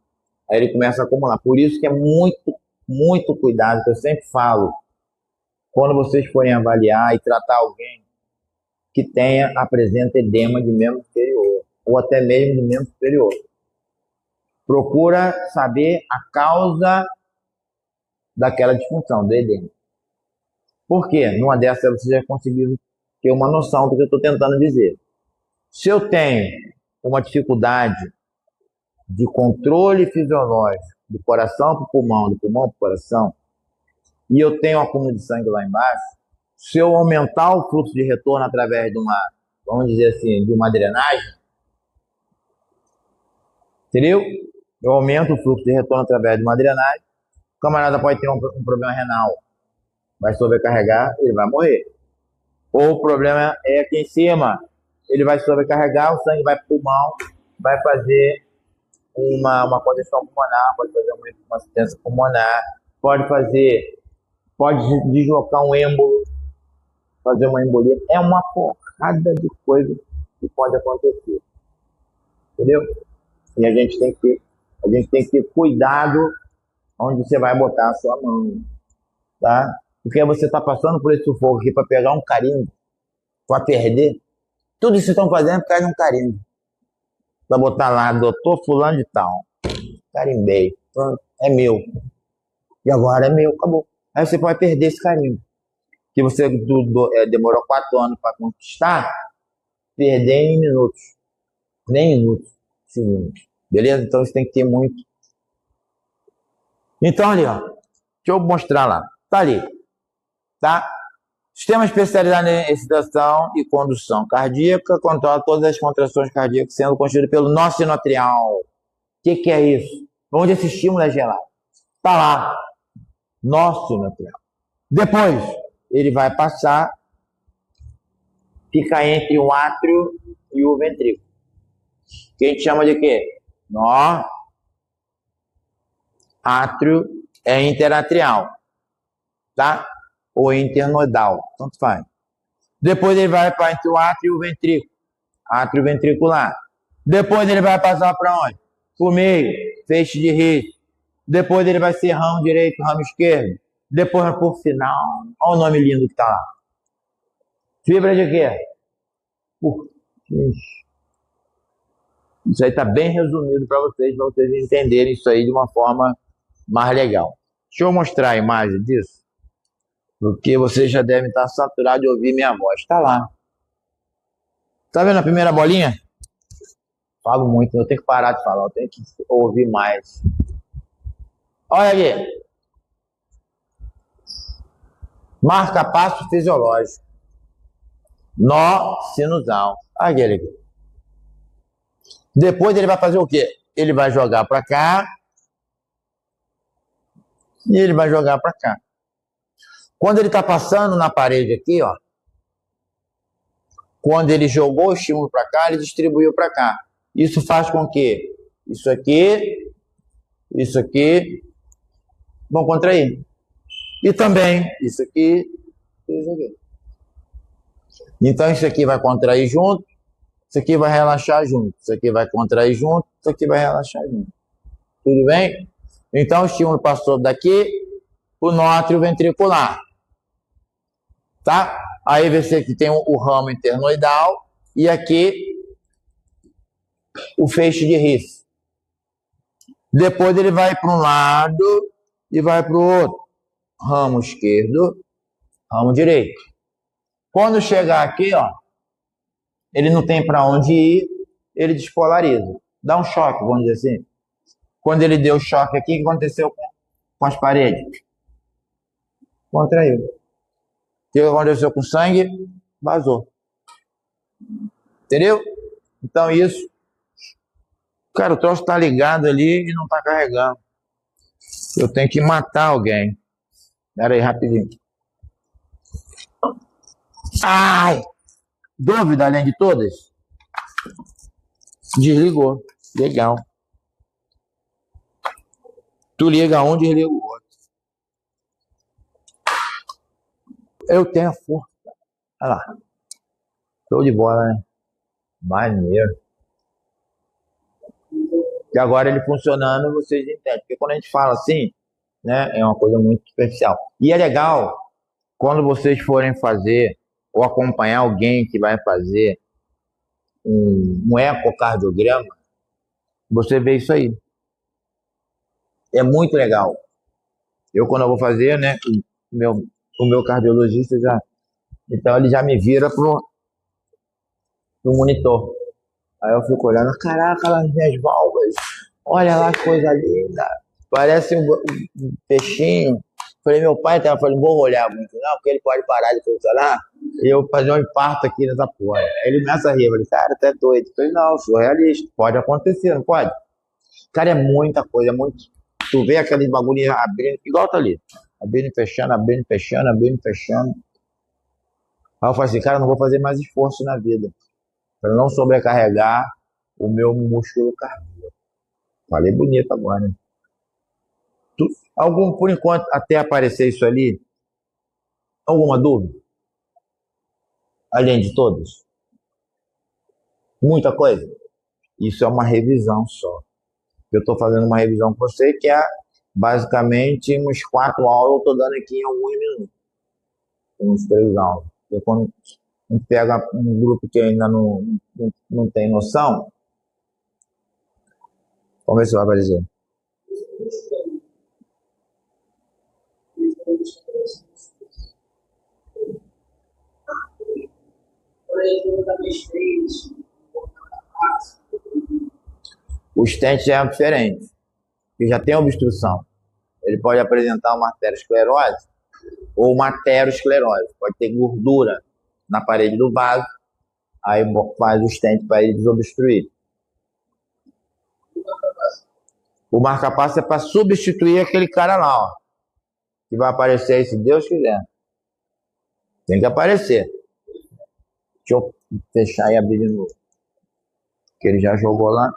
Aí ele começa a acumular. Por isso que é muito cuidado, que eu sempre falo, quando vocês forem avaliar e tratar alguém que apresenta edema de membro inferior, ou até mesmo de membro superior. Procura saber a causa daquela disfunção, do edema. Por quê? Numa dessas você já conseguiu ter uma noção do que eu estou tentando dizer. Se eu tenho uma dificuldade de controle fisiológico do coração para o pulmão, do pulmão para o coração, e eu tenho um acúmulo de sangue lá embaixo, se eu aumentar o fluxo de retorno através de uma, vamos dizer assim, de uma drenagem, entendeu? Eu aumento o fluxo de retorno através de uma drenagem, o camarada pode ter um problema renal, vai sobrecarregar, ele vai morrer. Ou o problema é aqui em cima, ele vai sobrecarregar, o sangue vai para o pulmão, vai fazer uma congestão pulmonar, pode fazer uma assistência pulmonar, pode deslocar um êmbolo, fazer uma embolia. É uma porrada de coisa que pode acontecer. Entendeu? E a gente tem que ter cuidado onde você vai botar a sua mão, tá? Porque você está passando por esse sufoco aqui para pegar um carimbo, para perder. Tudo isso que estão fazendo é por causa de um carimbo. Para botar lá, doutor fulano de tal. Carimbei. É meu. E agora é meu, acabou. Aí você pode perder esse carimbo. Que você demorou 4 anos para conquistar, perder em minutos. Nem minutos, segundos. Beleza? Então você tem que ter muito. Então ali, ó. Deixa eu mostrar lá. Tá ali. Tá? Sistema especializado em excitação e condução cardíaca controla todas as contrações cardíacas sendo constituído pelo nó sinoatrial. O que é isso? Onde esse estímulo é gelado? Tá lá. Nó sinoatrial. Depois, ele vai passar, fica entre o átrio e o ventrículo. Que a gente chama de quê? Nó. Átrio é interatrial. Tá? Ou internodal, tanto faz. Depois ele vai para entre o átrio e o ventrículo. Átrio ventricular. Depois ele vai passar para onde? Por meio, feixe de risco. Depois ele vai ser ramo direito, ramo esquerdo. Depois, por final, olha o nome lindo que está lá. Fibra de quê? Isso aí está bem resumido para vocês entenderem isso aí de uma forma mais legal. Deixa eu mostrar a imagem disso, porque vocês já devem estar saturados de ouvir minha voz. Está lá. Está vendo a primeira bolinha? Falo muito, eu tenho que parar de falar, eu tenho que ouvir mais. Olha aqui. Marca-passo fisiológico. Nó sinusal. Aquele aqui. Depois ele vai fazer o quê? Ele vai jogar para cá. E ele vai jogar para cá. Quando ele está passando na parede aqui, ó. Quando ele jogou o estímulo para cá, ele distribuiu para cá. Isso faz com que isso aqui vão contrair. E também isso aqui. Então isso aqui vai contrair junto, isso aqui vai relaxar junto, isso aqui vai contrair junto, isso aqui vai relaxar junto. Tudo bem? Então o estímulo passou daqui o nótrio ventricular. Tá? Aí você aqui tem o ramo internoidal e aqui o feixe de His. Depois ele vai para um lado e vai para o outro. Ramo esquerdo, ramo direito. Quando chegar aqui, ó, ele não tem para onde ir, ele despolariza. Dá um choque, vamos dizer assim. Quando ele deu choque aqui, o que aconteceu com as paredes? Contraiu. O que aconteceu com o sangue? Vazou. Entendeu? Então isso. Cara, o troço tá ligado ali e não tá carregando. Eu tenho que matar alguém. Espera aí, rapidinho. Ai! Dúvida além de todas? Desligou. Legal. Tu liga um, desliga o outro. Eu tenho a força. Olha lá. Show de bola, né? Maneiro. E agora ele funcionando, vocês entendem. Porque quando a gente fala assim, né, é uma coisa muito especial. E é legal quando vocês forem fazer ou acompanhar alguém que vai fazer um ecocardiograma, você vê isso aí. É muito legal. Eu, quando eu vou fazer, né, o meu cardiologista já, então ele já me vira pro monitor. Aí eu fico olhando, caraca, lá as minhas válvulas, olha lá que coisa linda, parece um peixinho. Falei, meu pai tava falando, vou olhar muito, não, porque ele pode parar de funcionar e eu fazer um infarto aqui nessa porra. Aí ele começa a rir, eu falei, cara, tu é doido. Eu falei, não, sou realista, pode acontecer, não pode? Cara, é muita coisa, é muito. Tu vê aquele bagulho abrindo, igual tá ali, abrindo e fechando, abrindo e fechando, abrindo e fechando. Aí eu falei assim, cara, não vou fazer mais esforço na vida, para não sobrecarregar o meu músculo cardíaco. Falei bonito agora, né? Algum, por enquanto, até aparecer isso ali, alguma dúvida? Além de todas? Muita coisa? Isso é uma revisão só. Eu estou fazendo uma revisão com você que é basicamente uns 4 aulas eu estou dando aqui em alguns minutos. Uns 3 aulas. Porque quando a gente pega um grupo que ainda não tem noção, vamos ver se vai aparecer. O stent já é diferente, porque já tem obstrução. Ele pode apresentar uma arteriosclerose ou uma aterosclerose. Pode ter gordura na parede do vaso, aí faz o stent para ele desobstruir. O marca-passo é para substituir aquele cara lá, ó, que vai aparecer aí se Deus quiser. Tem que aparecer. Deixa eu fechar e abrir de novo. Que ele já jogou lá.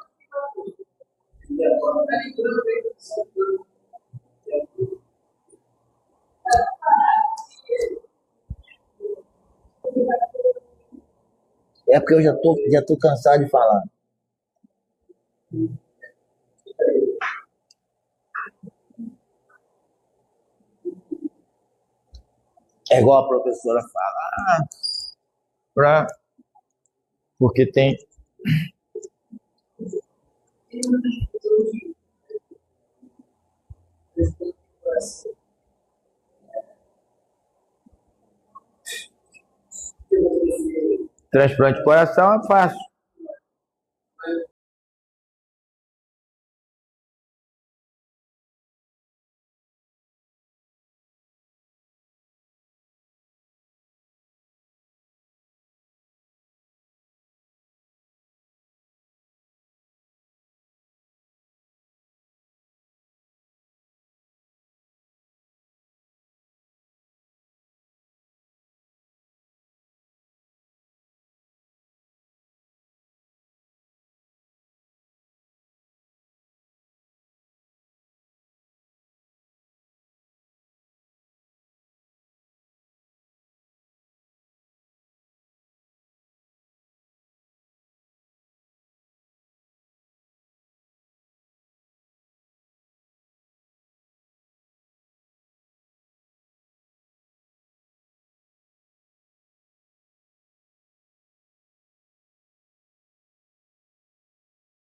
É porque eu já tô cansado de falar. É igual a professora fala. Porque tem. Transplante de coração é fácil.